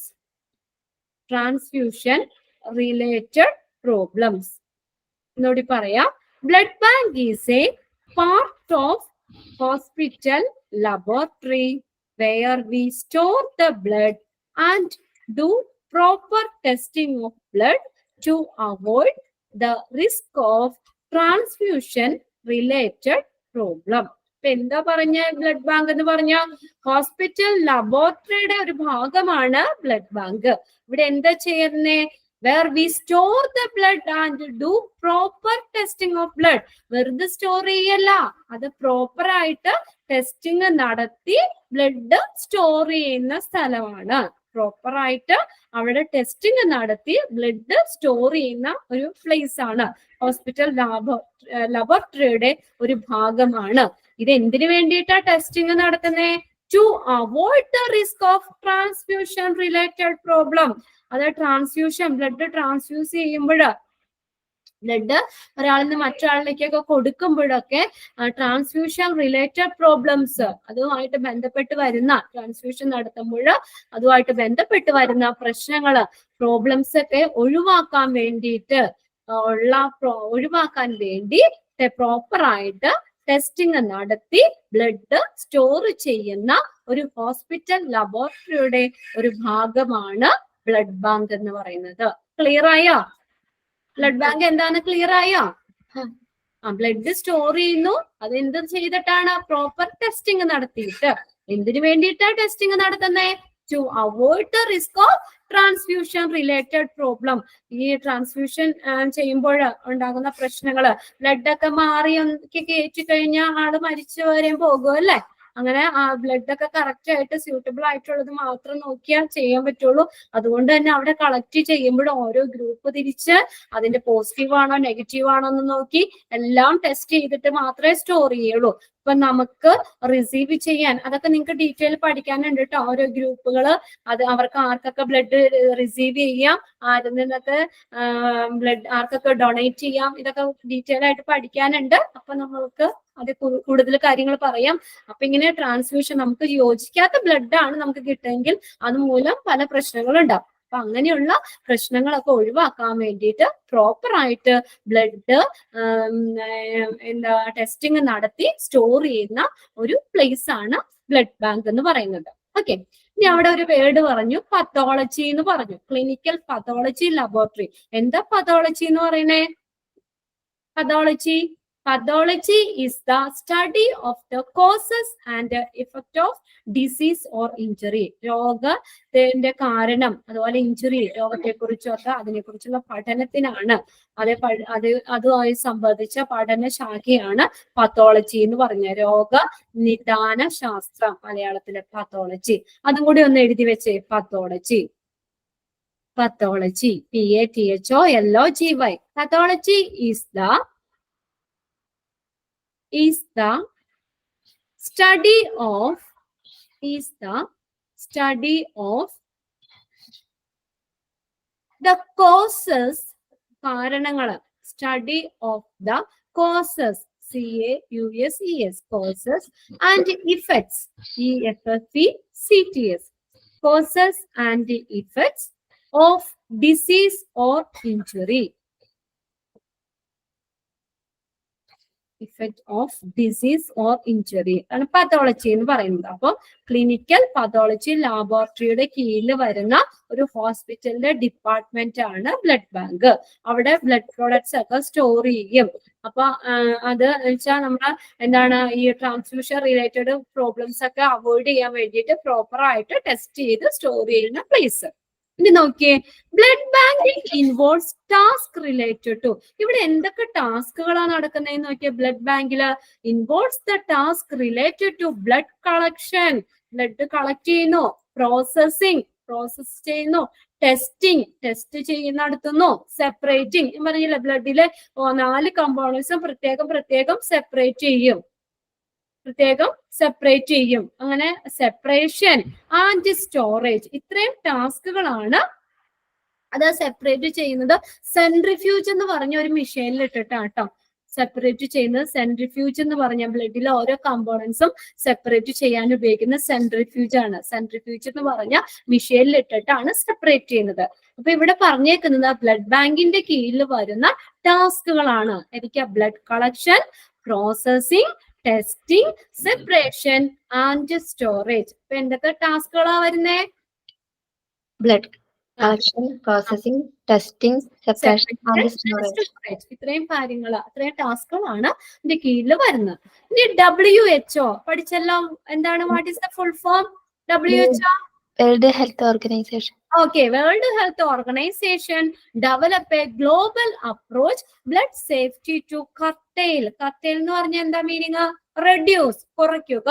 Transfusion related problems. എന്നോട് പറയാം, blood bank is a part of hospital laboratory where we store the blood and do proper testing of blood to avoid the risk of transfusion related problem. ഇപ്പൊ എന്താ പറഞ്ഞ blood bank എന്ന് പറഞ്ഞ hospital ലബോറട്ടറിയുടെ ഒരു ഭാഗമാണ് ബ്ലഡ് ബാങ്ക്. ഇവിടെ എന്താ ചെയ്യുന്നേ? Where we store the blood and do proper testing of blood. വെറുതെ സ്റ്റോർ ചെയ്യല്ല, അത് പ്രോപ്പർ ആയിട്ട് ടെസ്റ്റിംഗ് നടത്തി ബ്ലഡ് സ്റ്റോർ ചെയ്യുന്ന സ്ഥലമാണ്. പ്രോപ്പർ ആയിട്ട് അവിടെ ടെസ്റ്റിംഗ് നടത്തി ബ്ലഡ് സ്റ്റോർ ചെയ്യുന്ന ഒരു പ്ലേസ് ആണ്. ഹോസ്പിറ്റൽ ലബോറട്ടറിയുടെ ഒരു ഭാഗമാണ്. ഇത് എന്തിനു വേണ്ടിയിട്ടാ ടെസ്റ്റിംഗ് നടത്തുന്നേ? To avoid the risk of transfusion related problem. അത് ട്രാൻസ്ഫ്യൂഷൻ, ബ്ലഡ് ട്രാൻസ്ഫ്യൂസ് ചെയ്യുമ്പോൾ, ബ്ലഡ് ഒരാളിൽ നിന്ന് മറ്റൊരാളിലേക്കൊക്കെ കൊടുക്കുമ്പോഴൊക്കെ ട്രാൻസ്ഫ്യൂഷൻ റിലേറ്റഡ് പ്രോബ്ലംസ്, അതുമായിട്ട് ബന്ധപ്പെട്ട് വരുന്ന, ട്രാൻസ്ഫ്യൂഷൻ നടത്തുമ്പോൾ അതുമായിട്ട് ബന്ധപ്പെട്ട് വരുന്ന പ്രശ്നങ്ങള്, പ്രോബ്ലംസ് ഒക്കെ ഒഴിവാക്കാൻ വേണ്ടിയിട്ട് ഒഴിവാക്കാൻ വേണ്ടി പ്രോപ്പർ ആയിട്ട് ടെസ്റ്റിംഗ് നടത്തി ബ്ലഡ് സ്റ്റോർ ചെയ്യുന്ന ഒരു ഹോസ്പിറ്റൽ ലബോറട്ടറിയുടെ ഒരു ഭാഗമാണ് ബ്ലഡ് ബാങ്ക് എന്ന് പറയുന്നത്. ക്ലിയർ ആയോ? ബ്ലഡ് ബാങ്ക് എന്താണ്? ക്ലിയർ ആയോ? ബ്ലഡ് സ്റ്റോർ ചെയ്യുന്നു. അത് എന്ത് ചെയ്തിട്ടാണ്? പ്രോപ്പർ ടെസ്റ്റിംഗ് നടത്തിയിട്ട്. എന്തിനു വേണ്ടിയിട്ടാ ടെസ്റ്റിംഗ് നടത്തുന്നേ? To avoid the risk of transfusion related problem. ഈ ട്രാൻസ്ഫ്യൂഷൻ ചെയ്യുമ്പോൾ ഉണ്ടാകുന്ന പ്രശ്നങ്ങള്, ബ്ലഡ് ഒക്കെ മാറി കയറ്റി കഴിഞ്ഞാൽ ആള് മരിച്ചു വരെയും പോകും അല്ലേ? അങ്ങനെ ആ ബ്ലഡ് ഒക്കെ കറക്റ്റ് ആയിട്ട് സ്യൂട്ടബിൾ ആയിട്ടുള്ളത് മാത്രം നോക്കിയാൽ ചെയ്യാൻ പറ്റുള്ളൂ. അതുകൊണ്ട് തന്നെ അവിടെ കളക്ട് ചെയ്യുമ്പോൾ ഓരോ ഗ്രൂപ്പ് തിരിച്ച് അതിന്റെ പോസിറ്റീവ് ആണോ നെഗറ്റീവ് ആണോ എന്ന് നോക്കി എല്ലാം ടെസ്റ്റ് ചെയ്തിട്ട് മാത്രമേ സ്റ്റോർ ചെയ്യുള്ളൂ. ഇപ്പൊ നമുക്ക് റിസീവ് ചെയ്യാൻ, അതൊക്കെ നിങ്ങൾക്ക് ഡീറ്റെയിൽ പഠിക്കാനുണ്ട് കേട്ടോ. ഓരോ ഗ്രൂപ്പുകള്, അത് അവർക്ക് ആർക്കൊക്കെ ബ്ലഡ് റിസീവ് ചെയ്യാം, ആരിൽ നിന്നൊക്കെ ബ്ലഡ് ആർക്കൊക്കെ ഡൊണേറ്റ് ചെയ്യാം, ഇതൊക്കെ ഡീറ്റെയിൽ ആയിട്ട് പഠിക്കാനുണ്ട്. അപ്പൊ നമ്മൾക്ക് അത് കൂടുതൽ കാര്യങ്ങൾ പറയാം. അപ്പൊ ഇങ്ങനെ ട്രാൻസ്ഫ്യൂഷൻ, നമുക്ക് യോജിക്കാത്ത ബ്ലഡ് ആണ് നമുക്ക് കിട്ടുമെങ്കിൽ അതുമൂലം പല പ്രശ്നങ്ങളും ഉണ്ടാവും. അപ്പൊ അങ്ങനെയുള്ള പ്രശ്നങ്ങളൊക്കെ ഒഴിവാക്കാൻ വേണ്ടിയിട്ട് പ്രോപ്പർ ആയിട്ട് ബ്ലഡ് ടെസ്റ്റിംഗ് നടത്തി സ്റ്റോർ ചെയ്യുന്ന ഒരു പ്ലേസ് ആണ് ബ്ലഡ് ബാങ്ക് എന്ന് പറയുന്നത്. ഓക്കെ, ഇനി അവിടെ ഒരു വേർഡ് പറഞ്ഞു, പത്തോളജി എന്ന് പറഞ്ഞു. Clinical pathology laboratory. എന്താ പത്തോളജി എന്ന് പറയുന്നേ? Pathology is the study of the causes and effect of disease or injury. രോഗത്തിന്റെ കാരണം, അതുപോലെ ഇഞ്ചുറി, രോഗത്തെ കുറിച്ചൊക്കെ അതിനെക്കുറിച്ചുള്ള പഠനത്തിനാണ്. അതുമായി സംബന്ധിച്ച പഠന ശാഖയാണ് പത്തോളജി എന്ന് പറഞ്ഞ രോഗ നിദാന ശാസ്ത്രം, മലയാളത്തിലെ പത്തോളജി. അതും കൂടി ഒന്ന് എഴുതി വെച്ചേ. Pathology, PATHOLOGY. Pathology is the study of the causes, കാരണങ്ങൾ. Study of the causes, CAUSES, causes and effects, EFFECTS, causes and effects of disease or injury. Effect of disease or injury ആണ് pathology എന്ന് പറയുന്നത്. അപ്പോൾ clinical pathology ലാബോറട്ടറിയുടെ കീഴിൽ വരുന്ന ഒരു ഹോസ്പിറ്റലിന്റെ department ആണ് ബ്ലഡ് ബാങ്ക്. അവിടെ ബ്ലഡ് പ്രോഡക്ട്സ് ഒക്കെ സ്റ്റോർ ചെയ്യും. അപ്പൊ അത് വെച്ചാൽ നമ്മള് എന്താണ് ഈ ട്രാൻസ്ഫ്യൂഷൻ റിലേറ്റഡ് പ്രോബ്ലംസ് ഒക്കെ അവോയ്ഡ് ചെയ്യാൻ വേണ്ടിയിട്ട് പ്രോപ്പർ ആയിട്ട് ടെസ്റ്റ് ചെയ്ത് സ്റ്റോർ ചെയ്യുന്ന പ്ലേസ്. ഇനി നോക്കിയേ, blood banking involves task related to. ഇവിടെ എന്തൊക്കെ ടാസ്കുകളാണ് നടക്കുന്നതെന്ന് നോക്കിയാൽ ബ്ലഡ് ബാങ്കില് involves the task related to blood collection, blood collect ചെയ്യുന്നു, പ്രോസസ് ചെയ്യുന്നു, ടെസ്റ്റ് നടത്തുന്നു, സെപ്പറേറ്റിംഗ് പറഞ്ഞില്ല ബ്ലഡിലെ 4 കമ്പോണൻസും പ്രത്യേകം സെപ്പറേറ്റ് ചെയ്യും. അങ്ങനെ സെപ്പറേഷൻ ആൻഡ് സ്റ്റോറേജ്, ഇത്രയും ടാസ്കുകളാണ് അത് സെപ്പറേറ്റ് ചെയ്യുന്നത്. സെൻട്രിഫ്യൂജ് എന്ന് പറഞ്ഞ ഒരു മെഷീനിൽ ഇട്ടിട്ടാട്ടോ സെപ്പറേറ്റ് ചെയ്യുന്നത്. സെൻട്രിഫ്യൂജ് എന്ന് പറഞ്ഞ ബ്ലഡിലെ ഓരോ കമ്പോണൻസും സെപ്പറേറ്റ് ചെയ്യാൻ ഉപയോഗിക്കുന്ന സെൻട്രിഫ്യൂജ് ആണ്. സെൻട്രിഫ്യൂജ് എന്ന് പറഞ്ഞ മെഷീനിൽ ഇട്ടിട്ടാണ് സെപ്പറേറ്റ് ചെയ്യുന്നത്. അപ്പൊ ഇവിടെ പറഞ്ഞേക്കുന്നത് ബ്ലഡ് ബാങ്കിന്റെ കീഴിൽ വരുന്ന ടാസ്കുകളാണ്. എനിക്ക് blood collection, processing, testing, separation and storage. ഇപ്പൊ എന്തൊക്കെ ടാസ്കുകളാ വരുന്നേ? Blood collection, processing, testing, separation and storage. ഇത്രയും കാര്യങ്ങള്, ഇത്രയും ടാസ്കുകളാണ് ഇതിന്റെ കീഴിൽ വരുന്നത്. ഇനി WHO പഠിച്ചല്ലോ. എന്താണ്, what is the full form? WHO world health organisation. Okay, World Health Organization develop a global approach blood safety to curtail എന്ന് പറഞ്ഞാൽ എന്താ മീനിങ്? റെഡ്യൂസ്, കുറയ്ക്കുക.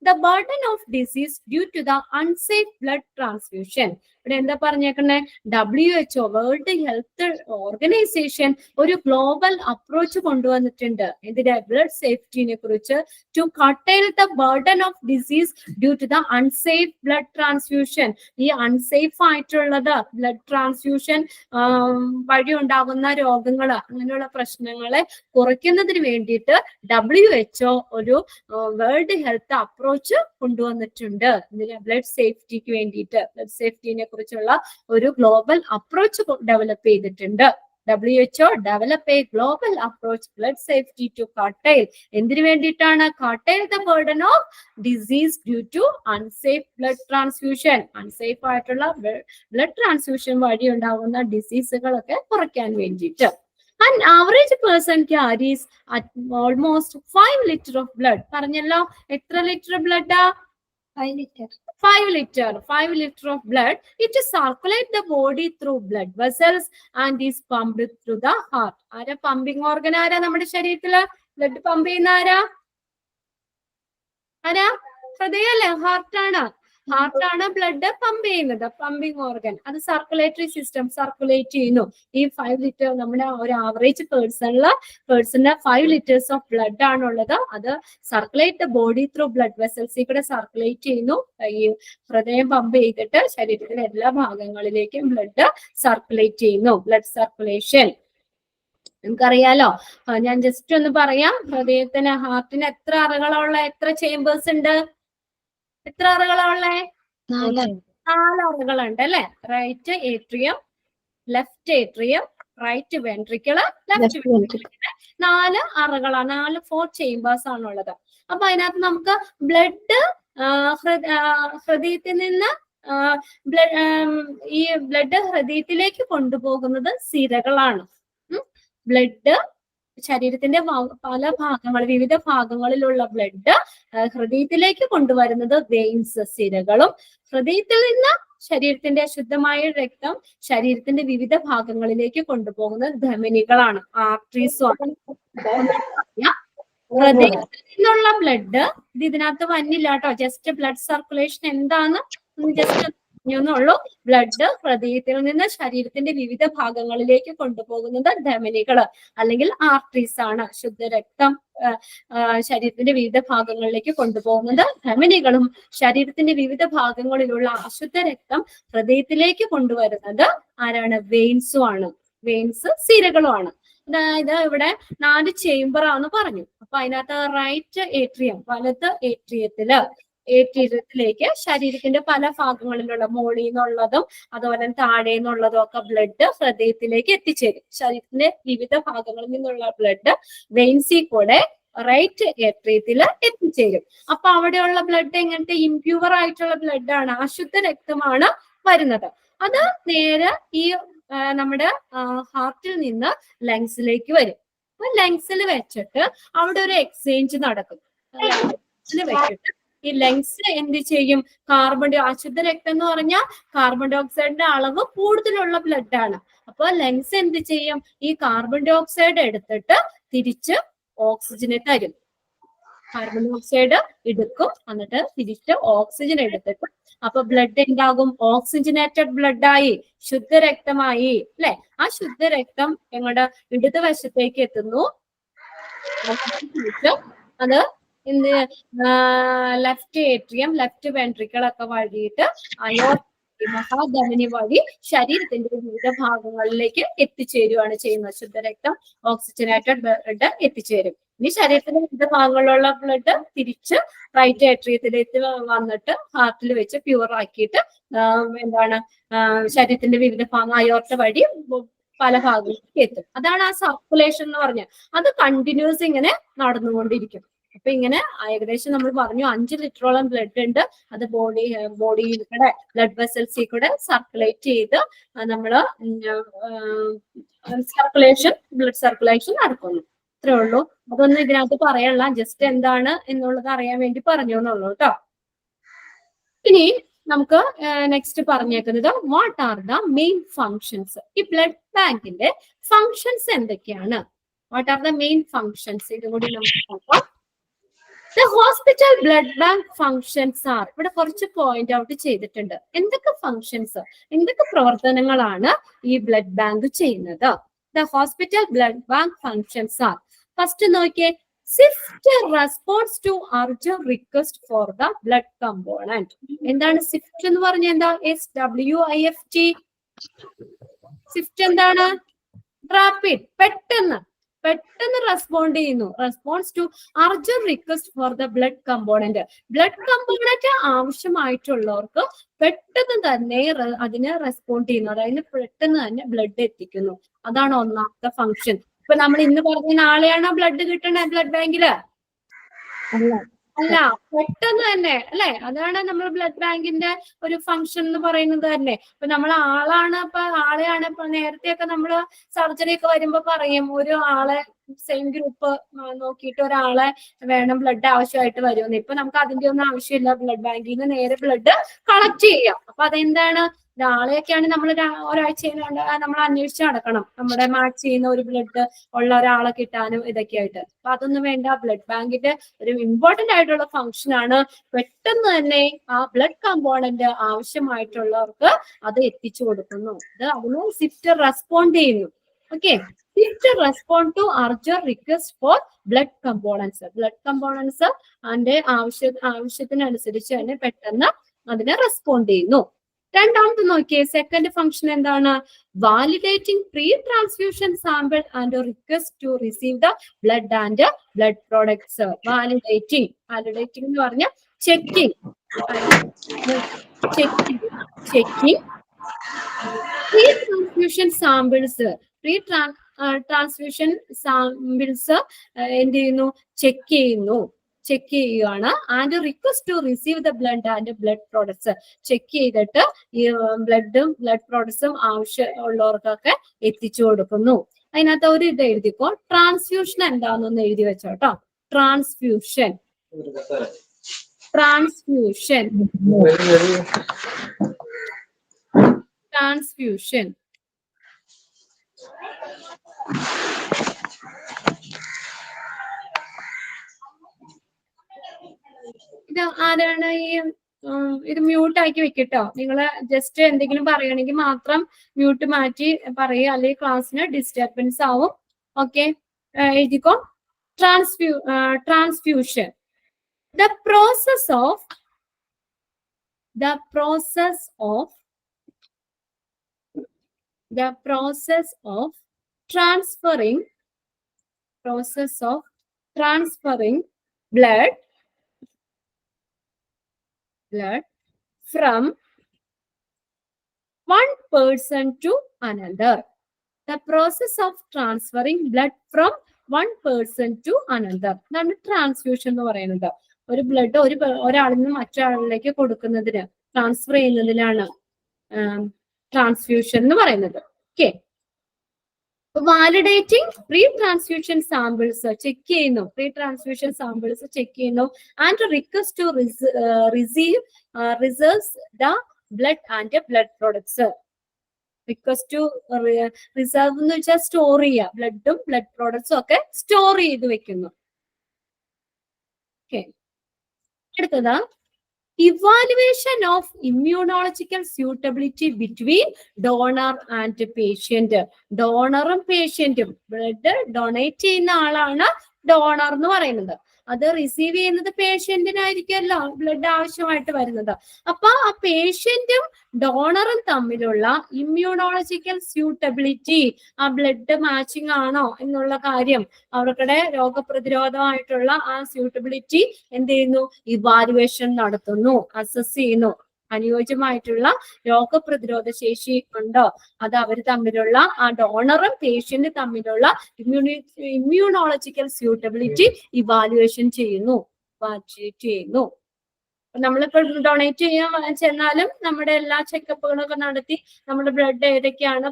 The burden of disease due to the unsafe blood transfusion. ഇവിടെ എന്താ പറഞ്ഞേക്കണേ? WHO world health organization ഒരു global approach കൊണ്ടുവന്നിട്ടുണ്ട്. ഇതിന്റെ ബ്ലഡ് സേഫ്റ്റിനെ കുറിച്ച്. To curtail the burden of disease due to the unsafe blood transfusion. ഈ അൺസേഫ് ആയിട്ടുള്ളത് ബ്ലഡ് ട്രാൻസ്ഫ്യൂഷൻ വഴി ഉണ്ടാകുന്ന രോഗങ്ങള്, അങ്ങനെയുള്ള പ്രശ്നങ്ങളെ കുറയ്ക്കുന്നതിന് വേണ്ടിയിട്ട് WHO ഒരു വേൾഡ് ഹെൽത്ത് അപ്രോച്ച് കൊണ്ടുവന്നിട്ടുണ്ട്. ഇതിന് ബ്ലഡ് സേഫ്റ്റിക്ക് വേണ്ടിയിട്ട്, ബ്ലഡ് സേഫ്റ്റിനെ കുറിച്ചുള്ള ഒരു ഗ്ലോബൽ അപ്രോച്ച് ഡെവലപ്പ് ചെയ്തിട്ടുണ്ട്. WHO develop a global approach blood safety to curtail. എന്തിനു വേണ്ടിയിട്ടാണ്? curtail the burden of disease due to unsafe blood transfusion. Unsafe ആയിട്ടുള്ള ബ്ലഡ് ട്രാൻസ്ഫ്യൂഷൻ വഴി ഉണ്ടാകുന്ന ഡിസീസുകളൊക്കെ കുറയ്ക്കാൻ വേണ്ടിയിട്ട്. An average person carries at almost 5 liters of blood. പറഞ്ഞല്ലോ, എത്ര litre blood? 5 liter. 5 liter of blood. It circulates the body through blood vessels and is pumped through the heart. ആരാ pumping organ? ആരാ നമ്മുടെ ശരീരത്തില് ബ്ലഡ് പമ്പ് ചെയ്യുന്ന? ആരാ? ഹൃദയല്ലേ? ഹാർട്ടാണ് ബ്ലഡ് പമ്പ് ചെയ്യുന്നത്, പമ്പിങ് ഓർഗൻ. അത് സർക്കുലേറ്ററി സിസ്റ്റം സർക്കുലേറ്റ് ചെയ്യുന്നു. ഈ 5 ലിറ്റർ നമ്മുടെ ഒരു average person 5 liters of blood ആണുള്ളത്. അത് circulate the body through blood വെസൽസിൽ കൂടെ സർക്കുലേറ്റ് ചെയ്യുന്നു. ഈ ഹൃദയം പമ്പ് ചെയ്തിട്ട് ശരീരത്തിലെ എല്ലാ ഭാഗങ്ങളിലേക്കും ബ്ലഡ് സർക്കുലേറ്റ് ചെയ്യുന്നു. ബ്ലഡ് സർക്കുലേഷൻ നമുക്കറിയാലോ. ഞാൻ ജസ്റ്റ് ഒന്ന് പറയാം. ഹാർട്ടിന് എത്ര അറകളുള്ള, എത്ര ചേമ്പേഴ്സ് ഉണ്ട്? എത്ര അറകളുള്ളേ? 4 അറകളുണ്ട് അല്ലെ? Right atrium, left atrium, right ventricle, left ventricle. 4 അറകളാണ്. 4 ചേമ്പേഴ്സ് ആണുള്ളത്. അപ്പൊ അതിനകത്ത് നമുക്ക് ബ്ലഡ് ഹൃദയത്തിൽ നിന്ന് ഈ ബ്ലഡ് ഹൃദയത്തിലേക്ക് കൊണ്ടുപോകുന്നത് സിരകളാണ്. ബ്ലഡ് ശരീരത്തിന്റെ പല വിവിധ ഭാഗങ്ങളിലുള്ള ബ്ലഡ് ഹൃദയത്തിലേക്ക് കൊണ്ടുവരുന്നത് വെയിൻസ്, സിരകളും. ഹൃദയത്തിൽ നിന്ന് ശരീരത്തിന്റെ ശുദ്ധമായ രക്തം ശരീരത്തിന്റെ വിവിധ ഭാഗങ്ങളിലേക്ക് കൊണ്ടുപോകുന്നത് ധമനികളാണ്, ആർട്ടറീസും ആണ്. ഹൃദയത്തിൽ നിന്നുള്ള ബ്ലഡ് ഇതിനകത്ത് വന്നില്ല കേട്ടോ. ജസ്റ്റ് ബ്ലഡ് സർക്കുലേഷൻ എന്താന്ന് ജസ്റ്റ് ുള്ളൂ. ബ്ലഡ് ഹൃദയത്തിൽ നിന്ന് ശരീരത്തിന്റെ വിവിധ ഭാഗങ്ങളിലേക്ക് കൊണ്ടുപോകുന്നത് ധമനികള് അല്ലെങ്കിൽ ആർട്ടറീസ് ആണ്. ശുദ്ധരക്തം ശരീരത്തിന്റെ വിവിധ ഭാഗങ്ങളിലേക്ക് കൊണ്ടുപോകുന്നത് ധമനികളും, ശരീരത്തിന്റെ വിവിധ ഭാഗങ്ങളിലുള്ള അശുദ്ധ രക്തം ഹൃദയത്തിലേക്ക് കൊണ്ടുവരുന്നത് ആരാണ്? വെയിൻസും ആണ്. വെയിൻസ് സിരകളുമാണ്. അതായത് ഇവിടെ 4 ചേംബർ ആണെന്ന് പറഞ്ഞു. അപ്പൊ അതിനകത്ത് റൈറ്റ് ഏട്രിയം, വലത് ഏട്രിയത്തിലേക്ക് ശരീരത്തിന്റെ പല ഭാഗങ്ങളിലുള്ള മോളിൽ നിന്നുള്ളതും അതുപോലെ താഴെ നിന്നുള്ളതും ഒക്കെ ബ്ലഡ് ഹൃദയത്തിലേക്ക് എത്തിച്ചേരും. ശരീരത്തിന്റെ വിവിധ ഭാഗങ്ങളിൽ നിന്നുള്ള ബ്ലഡ് വെയിൻസിൽ കൂടെ റൈറ്റ് ഏട്രിയത്തിൽ എത്തിച്ചേരും. അപ്പൊ അവിടെയുള്ള ബ്ലഡ് എങ്ങനത്തെ ഇംപ്യൂർ ആയിട്ടുള്ള ബ്ലഡ് ആണ്, അശുദ്ധ രക്തമാണ് വരുന്നത്. അത് നേരെ ഈ നമ്മുടെ ഹാർട്ടിൽ നിന്ന് ലങ്സിലേക്ക് വരും. അപ്പൊ ലങ്സിൽ വെച്ചിട്ട് അവിടെ ഒരു എക്സ്ചേഞ്ച് നടക്കും. ലങ്സിൽ വെച്ചിട്ട് ഈ ലങ്സ് എന്ത് ചെയ്യും, അശുദ്ധ രക്തം എന്ന് പറഞ്ഞാൽ കാർബൺ ഡൈ ഓക്സൈഡിന്റെ അളവ് കൂടുതലുള്ള ബ്ലഡ് ആണ്. അപ്പൊ ലങ്സ് എന്ത് ചെയ്യും, ഈ കാർബൺ ഡൈ ഓക്സൈഡ് എടുത്തിട്ട് തിരിച്ച് ഓക്സിജനെ തരും. കാർബൺ ഡൈ ഓക്സൈഡ് എടുക്കും, എന്നിട്ട് തിരിച്ച് ഓക്സിജൻ എടുത്തിട്ട് അപ്പൊ ബ്ലഡ് എന്താകും, ഓക്സിജനേറ്റഡ് ബ്ലഡായി, ശുദ്ധരക്തമായി അല്ലെ. ആ ശുദ്ധരക്തം ഞങ്ങളുടെ ഇടതുവശത്തേക്ക് എത്തുന്നു. അത് എന്ത് ലെഫ്റ്റ് ഏട്രിയം, ലെഫ്റ്റ് വെൻട്രിക്കിൾ ഒക്കെ വഴിയിട്ട് മഹാധമനി വഴി ശരീരത്തിന്റെ വിവിധ ഭാഗങ്ങളിലേക്ക് എത്തിച്ചേരുവാണ് ചെയ്യുന്നത്. ശുദ്ധരക്തം ഓക്സിജനേറ്റഡ് ബ്ലഡ് എത്തിച്ചേരും. ഇനി ശരീരത്തിന്റെ വിവിധ ഭാഗങ്ങളിലുള്ള ബ്ലഡ് തിരിച്ച് റൈറ്റ് ഏട്രിയത്തിലേക്ക് വന്നിട്ട് ഹാർട്ടിൽ വെച്ച് പ്യൂർ ആക്കിയിട്ട് എന്താണ് ശരീരത്തിന്റെ വിവിധ ഭാഗം അയോർട്ട വഴി പല ഭാഗങ്ങളിലേക്ക് എത്തും. അതാണ് ആ സർക്കുലേഷൻ എന്ന് പറഞ്ഞത്. അത് കണ്ടിന്യൂസ് ഇങ്ങനെ നടന്നുകൊണ്ടിരിക്കും. അപ്പൊ ഇങ്ങനെ ഏകദേശം നമ്മൾ പറഞ്ഞു 5 ലിറ്ററോളം ബ്ലഡ് ഉണ്ട്. അത് ബോഡിയിൽ കൂടെ ബ്ലഡ് വെസൽസിൽ കൂടെ സർക്കുലേറ്റ് ചെയ്ത് നമ്മള് ബ്ലഡ് സർക്കുലേഷൻ നടക്കുന്നു. ഇത്രേ ഉള്ളൂ. അതൊന്നും ഇതിനകത്ത് പറയല്ല, ജസ്റ്റ് എന്താണ് എന്നുള്ളത് അറിയാൻ വേണ്ടി പറഞ്ഞു എന്നുള്ളൂ കേട്ടോ. ഇനി നമുക്ക് നെക്സ്റ്റ് പറഞ്ഞേക്കുന്നത് what are the main functions. ഈ ബ്ലഡ് ബാങ്കിന്റെ ഫങ്ഷൻസ് എന്തൊക്കെയാണ്? What are the main functions? ഇതും കൂടി നമുക്ക് നോക്കാം. The hospital blood bank functions are, ഇവിടെ കുറച്ച് പോയിന്റ് ഔട്ട് ചെയ്തിട്ടുണ്ട്. എന്തൊക്കെ ഫങ്ഷൻസ്, എന്തൊക്കെ പ്രവർത്തനങ്ങളാണ് ഈ ബ്ലഡ് ബാങ്ക് ചെയ്യുന്നത്? The hospital blood bank functions are, first നോക്കിയേ, swift response to urgent request for the blood component. എന്താണ് സ്വിഫ്റ്റ് എന്ന് പറഞ്ഞ എന്താ? SWIFT. സ്വിഫ്റ്റ് എന്താണ്? റാപ്പിഡ്, പെട്ടെന്ന് റെസ്പോണ്ട് ചെയ്യുന്നു. Response to urgent request for the blood component. Blood component ആവശ്യമായിട്ടുള്ളവർക്ക് പെട്ടെന്ന് തന്നെ അതിന് റെസ്പോണ്ട് ചെയ്യുന്നു, അതായത് പെട്ടെന്ന് തന്നെ ബ്ലഡ് എത്തിക്കുന്നു. അതാണ് ഒന്നാമത്തെ ഫംഗ്ഷൻ. ഇപ്പൊ നമ്മൾ ഇന്ന് പറഞ്ഞ നാളെയാണോ ബ്ലഡ് കിട്ടണേ ബ്ലഡ് ബാങ്കില്? അല്ല, പെട്ടെന്ന് തന്നെ അല്ലെ. അതാണ് നമ്മൾ ബ്ലഡ് ബാങ്കിന്റെ ഒരു ഫംഗ്ഷൻ എന്ന് പറയുന്നത് തന്നെ. ഇപ്പൊ നമ്മൾ ആളെയാണ് ഇപ്പൊ നേരത്തെയൊക്കെ നമ്മള് സർജറി ഒക്കെ വരുമ്പോ പറയും, ഒരു ആളെ സെയിം ഗ്രൂപ്പ് നോക്കിയിട്ട് ഒരാളെ വേണം ബ്ലഡ് ആവശ്യമായിട്ട് വരുമെന്ന്. ഇപ്പൊ നമുക്ക് അതിന്റെ ഒന്നും ആവശ്യമില്ല. ബ്ലഡ് ബാങ്കിൽ നിന്ന് നേരെ ബ്ലഡ് കളക്ട് ചെയ്യാം. അപ്പൊ അതെന്താണ്, ആളെയൊക്കെയാണ് നമ്മൾ ഒരാഴ്ച നമ്മൾ അന്വേഷിച്ച് നടക്കണം, നമ്മുടെ മാച്ച് ചെയ്യുന്ന ഒരു ബ്ലഡ് ഉള്ള ഒരാളെ കിട്ടാനും ഇതൊക്കെ ആയിട്ട്. അപ്പൊ അതൊന്നും വേണ്ട. ബ്ലഡ് ബാങ്കിന്റെ ഒരു ഇമ്പോർട്ടന്റ് ആയിട്ടുള്ള ഫംഗ്ഷൻ ആണ് പെട്ടെന്ന് തന്നെ ആ ബ്ലഡ് കമ്പോണന്റ് ആവശ്യമായിട്ടുള്ളവർക്ക് അത് എത്തിച്ചു കൊടുക്കുന്നു. അത് അതിന് സ്വിഫ്റ്റ് റെസ്പോണ്ട് ചെയ്യുന്നു. Okay, swift respond to urgent request for blood components. Blood components അതിന്റെ ആവശ്യത്തിനനുസരിച്ച് തന്നെ പെട്ടെന്ന് അതിനെ റെസ്പോണ്ട് ചെയ്യുന്നു. രണ്ടാമത്തെ നോക്കിയേ, സെക്കൻഡ് ഫംഗ്ഷൻ എന്താണ്? Validating pre transfusion sample and request to receive the blood and blood products. Validating എന്ന് പറഞ്ഞാൽ checking pre transfusion samples. Transfusion samples എന്ത് ചെയ്യുന്നു? ചെക്ക് ചെയ്യുകയാണ്. And request to receive the blood and blood products. Check ചെയ്തിട്ട് ഈ ബ്ലഡും blood പ്രോഡക്ട്സും ആവശ്യമുള്ളവർക്കൊക്കെ എത്തിച്ചു കൊടുക്കുന്നു. അതിനകത്ത് ഒരു ഇത് എഴുതിക്കോ, ട്രാൻസ്ഫ്യൂഷൻ എന്താണെന്നൊന്ന് എഴുതി വെച്ചോ കേട്ടോ. ട്രാൻസ്ഫ്യൂഷൻ ഇത് ആരാണ് ഇത് മ്യൂട്ട് ആക്കി വെക്കട്ടോ. നിങ്ങള് ജസ്റ്റ് എന്തെങ്കിലും പറയണമെങ്കിൽ മാത്രം മ്യൂട്ട് മാറ്റി പറയുക, അല്ലെങ്കിൽ ക്ലാസ്സിന് ഡിസ്റ്റർബൻസ് ആവും. ഓക്കെ, എഴുതിക്കോ. Transfusion, the process of transferring blood from one person to another. The process of transferring blood from one person to another. അതാണ് ട്രാൻസ്ഫ്യൂഷൻ എന്ന് പറയുന്നത്. ഒരു ബ്ലഡ് ഒരാളിൽ നിന്ന് മറ്റൊരാളിലേക്ക് കൊടുക്കുന്നതിന്, ട്രാൻസ്ഫർ ചെയ്യുന്നതിനാണ് ട്രാൻസ്ഫ്യൂഷൻ എന്ന് പറയുന്നത്. Okay. Validating pre transfusion samples check ചെയ്യുന്നു, പ്രീ ട്രാൻസ്ഫ്യൂഷൻ സാമ്പിൾസ് ചെക്ക് ചെയ്യുന്നു. And request to receive reserves the blood and blood products. Request to reserve എന്ന് വെച്ചാൽ സ്റ്റോർ ചെയ്യുക, ബ്ലഡും ബ്ലഡ് പ്രോഡക്ട്സും ഒക്കെ സ്റ്റോർ ചെയ്ത് വെക്കുന്നു. ഓക്കെ. അടുത്തത് evaluation of immunological suitability between donor and patient. ഡോണറും പേഷ്യന്റും, ബ്ലഡ് ഡൊണേറ്റ് ചെയ്യുന്ന ആളാണ് ഡോണർ എന്ന് പറയുന്നത്. അത് റിസീവ് ചെയ്യുന്നത് പേഷ്യന്റിനായിരിക്കുമല്ലോ ബ്ലഡ് ആവശ്യമായിട്ട് വരുന്നത്. അപ്പൊ ആ പേഷ്യന്റും ഡോണറും തമ്മിലുള്ള ഇമ്മ്യൂണോളജിക്കൽ സ്യൂട്ടബിലിറ്റി, ആ ബ്ലഡ് മാച്ചിങ് ആണോ എന്നുള്ള കാര്യം, അവർക്കിടെ രോഗപ്രതിരോധമായിട്ടുള്ള ആ സ്യൂട്ടബിലിറ്റി എന്ത് ചെയ്യുന്നു, ഇവാലുവേഷൻ നടത്തുന്നു, അസസ് ചെയ്യുന്നു. അനുയോജ്യമായിട്ടുള്ള രോഗപ്രതിരോധ ശേഷി ഉണ്ടോ, അത് അവർ തമ്മിലുള്ള, ആ ഡോണറും പേഷ്യന്റും തമ്മിലുള്ള ഇമ്മ്യൂണോളജിക്കൽ സ്യൂട്ടബിലിറ്റി ഇവാലുവേഷൻ ചെയ്യുന്നു. നമ്മളിപ്പോ ഡൊണേറ്റ് ചെയ്യാൻ ചെന്നാലും നമ്മുടെ എല്ലാ ചെക്കപ്പുകളൊക്കെ നടത്തി നമ്മുടെ ബ്ലഡ് ഏതൊക്കെയാണ്,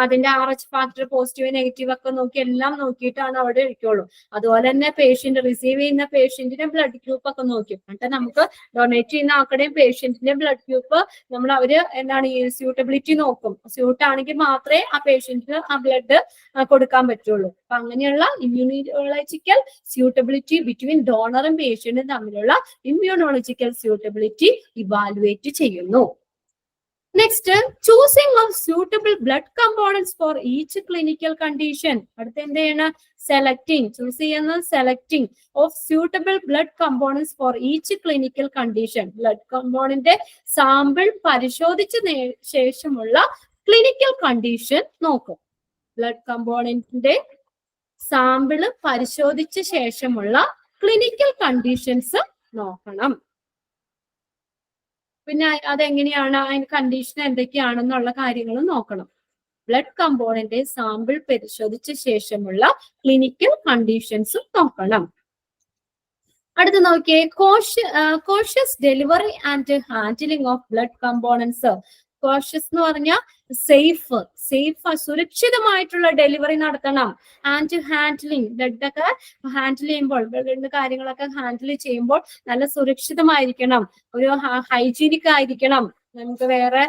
അതിന്റെ RH ഫാക്ടർ പോസിറ്റീവ് നെഗറ്റീവ് ഒക്കെ നോക്കി എല്ലാം നോക്കിയിട്ടാണ് അവിടെ ഇരിക്കുള്ളൂ. അതുപോലെ തന്നെ പേഷ്യന്റ്, റിസീവ് ചെയ്യുന്ന പേഷ്യന്റിന്റെ ബ്ലഡ് ഗ്രൂപ്പ് ഒക്കെ നോക്കി, എന്നിട്ട് നമുക്ക് ഡൊണേറ്റ് ചെയ്യുന്ന ആക്കടെയും പേഷ്യന്റിന്റെ ബ്ലഡ് ഗ്രൂപ്പ് നമ്മൾ എന്താണ് ഈ സ്യൂട്ടബിലിറ്റി നോക്കും. സ്യൂട്ട് ആണെങ്കിൽ മാത്രമേ ആ പേഷ്യന്റിന് ആ ബ്ലഡ് കൊടുക്കാൻ പറ്റുള്ളൂ. അപ്പൊ അങ്ങനെയുള്ള ഇമ്മ്യൂണോളജിക്കൽ സ്യൂട്ടബിലിറ്റി ബിറ്റ്വീൻ ഡോണറും പേഷ്യന്റും തമ്മിലുള്ള ഇമ്മ്യൂണോളജിക്കൽ സ്യൂട്ടബിലിറ്റി ഇവാലുവേറ്റ് ചെയ്യുന്നു. Next, choosing of suitable blood components for each clinical condition. അടുത്ത എന്ത് ചെയ്യണം, സെലക്ടിങ്, ചൂസ് ചെയ്യുന്നത് selecting of suitable blood components for each clinical condition. Blood component sample പരിശോധിച്ച ശേഷമുള്ള ക്ലിനിക്കൽ കണ്ടീഷൻ നോക്കും. Blood കമ്പോണന്റിന്റെ sample പരിശോധിച്ച ശേഷമുള്ള ക്ലിനിക്കൽ കണ്ടീഷൻസ് നോക്കണം. പിന്നെ അതെങ്ങനെയാണ്, അതിന് കണ്ടീഷൻ എന്തൊക്കെയാണെന്നുള്ള കാര്യങ്ങൾ നോക്കണം. ബ്ലഡ് കമ്പോണന്റ് സാമ്പിൾ പരിശോധിച്ച ശേഷമുള്ള ക്ലിനിക്കൽ കണ്ടീഷൻസും നോക്കണം. അടുത്ത് നോക്കിയേ, cautious delivery and handling of blood components. Cautious എന്ന് പറഞ്ഞാൽ സേഫ്, സുരക്ഷിതമായിട്ടുള്ള ഡെലിവറി നടത്തണം. ആൻഡ് ഹാൻഡിലിംഗ്, ബ്ലഡ് ഒക്കെ ഹാൻഡിൽ ചെയ്യുമ്പോൾ, ബ്ലഡിന്റെ കാര്യങ്ങളൊക്കെ ഹാൻഡിൽ ചെയ്യുമ്പോൾ നല്ല സുരക്ഷിതമായിരിക്കണം, ഒരു ഹൈജീനിക് ആയിരിക്കണം. നമുക്ക് വേറെ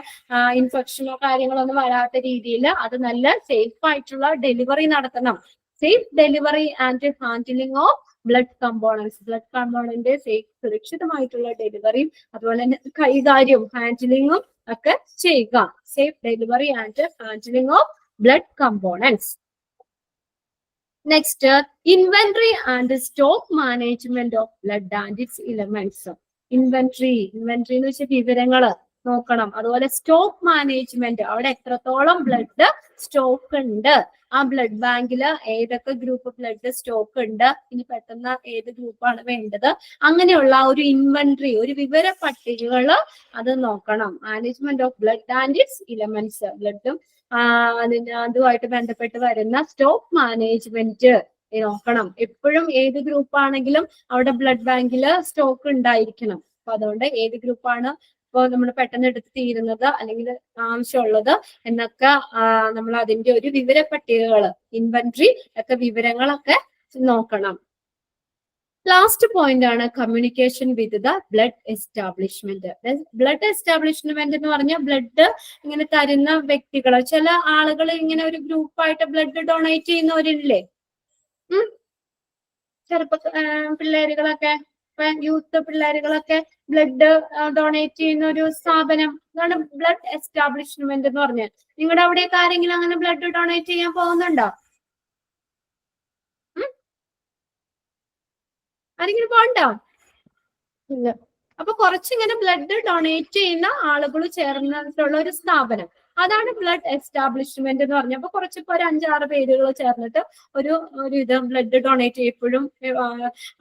ഇൻഫെക്ഷനോ കാര്യങ്ങളോ ഒന്നും വരാത്ത രീതിയിൽ അത് നല്ല സേഫ് ആയിട്ടുള്ള ഡെലിവറി നടത്തണം. Safe delivery and handling of blood components. Blood component സുരക്ഷിതമായിട്ടുള്ള ഡെലിവറിയും അതുപോലെ തന്നെ കൈകാര്യവും ഹാൻഡിലിങ്ങും ഒക്കെ ചെയ്യുക. Safe delivery and handling of blood components. Next, inventory and stock management of blood and its elements. Inventory എന്ന് വെച്ചാൽ വിവരങ്ങള് നോക്കണം. അതുപോലെ സ്റ്റോക്ക് മാനേജ്മെന്റ്, അവിടെ എത്രത്തോളം ബ്ലഡ് സ്റ്റോക്ക് ഉണ്ട്, ആ ബ്ലഡ് ബാങ്കിൽ ഏതൊക്കെ ഗ്രൂപ്പ് ബ്ലഡ് സ്റ്റോക്ക് ഉണ്ട്, ഇനി പെട്ടെന്ന് ഏത് ഗ്രൂപ്പാണ് വേണ്ടത്, അങ്ങനെയുള്ള ഒരു ഇൻവെന്ററി, ഒരു വിവര പട്ടികകള് അത് നോക്കണം. Management of blood and its elements, ബ്ലഡും അതുമായിട്ട് ബന്ധപ്പെട്ട് വരുന്ന സ്റ്റോക്ക് മാനേജ്മെന്റ് നോക്കണം. എപ്പോഴും ഏത് ഗ്രൂപ്പ് ആണെങ്കിലും അവിടെ ബ്ലഡ് ബാങ്കിൽ സ്റ്റോക്ക് ഉണ്ടായിരിക്കണം. അപ്പൊ അതുകൊണ്ട് ഏത് ഗ്രൂപ്പാണ് ഇപ്പോൾ നമ്മൾ പെട്ടെന്ന് എടുത്ത് തീരുന്നത് അല്ലെങ്കിൽ ആവശ്യമുള്ളത് എന്നൊക്കെ നമ്മൾ അതിന്റെ ഒരു വിവര പട്ടികകള്, ഇൻവെന്ററി ഒക്കെ വിവരങ്ങളൊക്കെ നോക്കണം. ലാസ്റ്റ് പോയിന്റ് ആണ് communication with the blood establishment. Blood establishment എന്ന് പറഞ്ഞാൽ ബ്ലഡ് ഇങ്ങനെ തരുന്ന വ്യക്തികൾ, ചില ആളുകൾ ഇങ്ങനെ ഒരു ഗ്രൂപ്പായിട്ട് ബ്ലഡ് ഡൊണേറ്റ് ചെയ്യുന്നവരില്ലേ, പിള്ളേരുകളൊക്കെ, യൂത്ത് പിള്ളേരുകളൊക്കെ ബ്ലഡ് ഡൊണേറ്റ് ചെയ്യുന്ന ഒരു സ്ഥാപനം, അതാണ് ബ്ലഡ് എസ്റ്റാബ്ലിഷ്മെന്റ് എന്ന് പറഞ്ഞാൽ. നിങ്ങളുടെ അവിടെയൊക്കെ ആരെങ്കിലും അങ്ങനെ ബ്ലഡ് ഡൊണേറ്റ് ചെയ്യാൻ പോകുന്നുണ്ടോ? ആരെങ്കിലും പോകണ്ടോ? ഇല്ല. അപ്പൊ കുറച്ചിങ്ങനെ ബ്ലഡ് ഡൊണേറ്റ് ചെയ്യുന്ന ആളുകൾ ചേർന്നിട്ടുള്ള ഒരു സ്ഥാപനം, അതാണ് ബ്ലഡ് എസ്റ്റാബ്ലിഷ്മെന്റ് എന്ന് പറഞ്ഞത്. അപ്പൊ കുറച്ചിപ്പോ ഒരു 5-6 പേരുകൾ ചേർന്നിട്ട് ഒരു ഇത് ബ്ലഡ് ഡൊണേറ്റ് ചെയ്യപ്പോഴും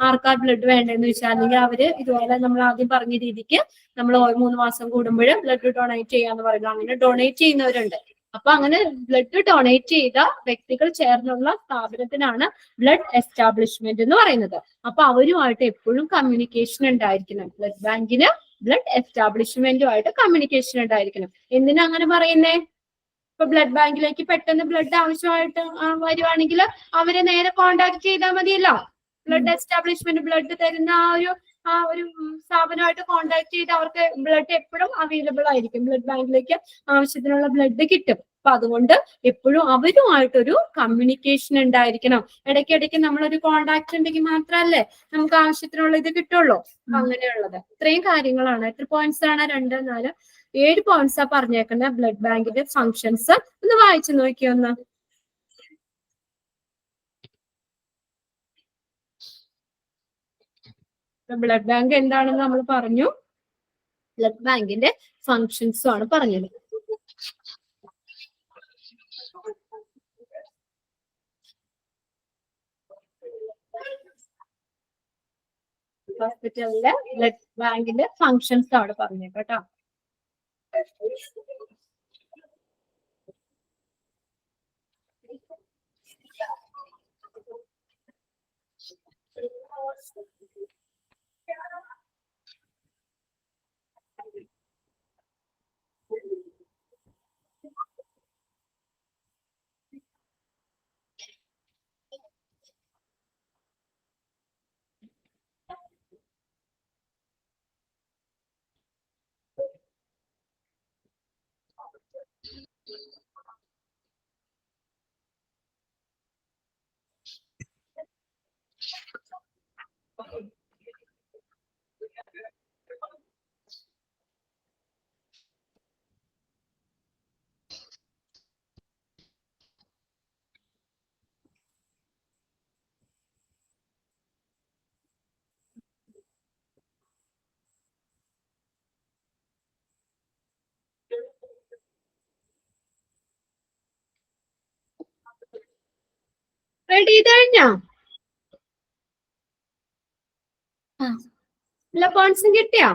ആർക്കാർ ബ്ലഡ് വേണ്ടെന്ന് വെച്ചാൽ, അല്ലെങ്കിൽ അവര് ഇതുപോലെ നമ്മൾ ആദ്യം പറഞ്ഞ രീതിക്ക് നമ്മൾ 3 മാസം കൂടുമ്പോഴും ബ്ലഡ് ഡൊണേറ്റ് ചെയ്യാന്ന് പറയുന്നത്, അങ്ങനെ ഡൊണേറ്റ് ചെയ്യുന്നവരുണ്ട്. അപ്പൊ അങ്ങനെ ബ്ലഡ് ഡൊണേറ്റ് ചെയ്ത വ്യക്തികൾ ചേർന്നുള്ള സ്ഥാപനത്തിനാണ് ബ്ലഡ് എസ്റ്റാബ്ലിഷ്മെന്റ് എന്ന് പറയുന്നത്. അപ്പൊ അവരുമായിട്ട് എപ്പോഴും കമ്മ്യൂണിക്കേഷൻ ഉണ്ടായിരിക്കണം. ബ്ലഡ് ബാങ്കിന് ബ്ലഡ് എസ്റ്റാബ്ലിഷ്മെന്റുമായിട്ട് കമ്മ്യൂണിക്കേഷൻ ഉണ്ടായിരിക്കണം. എന്തിനാ അങ്ങനെ പറയുന്നേ? ഇപ്പൊ ബ്ലഡ് ബാങ്കിലേക്ക് പെട്ടെന്ന് ബ്ലഡ് ആവശ്യമായിട്ട് വരുവാണെങ്കിൽ അവരെ നേരെ കോണ്ടാക്ട് ചെയ്താൽ മതിയല്ലോ. ബ്ലഡ് എസ്റ്റാബ്ലിഷ്മെന്റ് ബ്ലഡ് തരുന്ന ആ ഒരു സ്ഥാപനമായിട്ട് കോണ്ടാക്ട് ചെയ്ത് അവർക്ക് ബ്ലഡ് എപ്പോഴും അവൈലബിൾ ആയിരിക്കും. ബ്ലഡ് ബാങ്കിലേക്ക് ആവശ്യത്തിനുള്ള ബ്ലഡ് കിട്ടും. അപ്പൊ അതുകൊണ്ട് എപ്പോഴും അവരുമായിട്ടൊരു കമ്മ്യൂണിക്കേഷൻ ഉണ്ടായിരിക്കണം. ഇടയ്ക്കിടയ്ക്ക് നമ്മളൊരു കോണ്ടാക്ട് ഉണ്ടെങ്കിൽ മാത്രമല്ലേ നമുക്ക് ആവശ്യത്തിനുള്ള ഇത് കിട്ടുള്ളൂ. അങ്ങനെയുള്ളത് ഇത്രയും കാര്യങ്ങളാണ്. എത്ര പോയിന്റ്സ് ആണ്? 2, 4, 7 പോയിന്റ്സാ പറഞ്ഞേക്കുന്നത് ബ്ലഡ് ബാങ്കിന്റെ ഫങ്ഷൻസ്. ഒന്ന് വായിച്ചു നോക്കിയൊന്ന്. ബ്ലഡ് ബാങ്ക് എന്താണെന്ന് നമ്മൾ പറഞ്ഞു. ബ്ലഡ് ബാങ്കിന്റെ ഫങ്ഷൻസും ആണ് പറഞ്ഞത്. ഹോസ്പിറ്റലിലെ ബ്ലഡ് ബാങ്കിന്റെ ഫങ്ഷൻസ് ആണ് പറഞ്ഞത് കേട്ടോ. റെഡി ചെയ്ത് കഴിഞ്ഞോ? എല്ലാ പോയിന്റ്സും കിട്ടിയോ?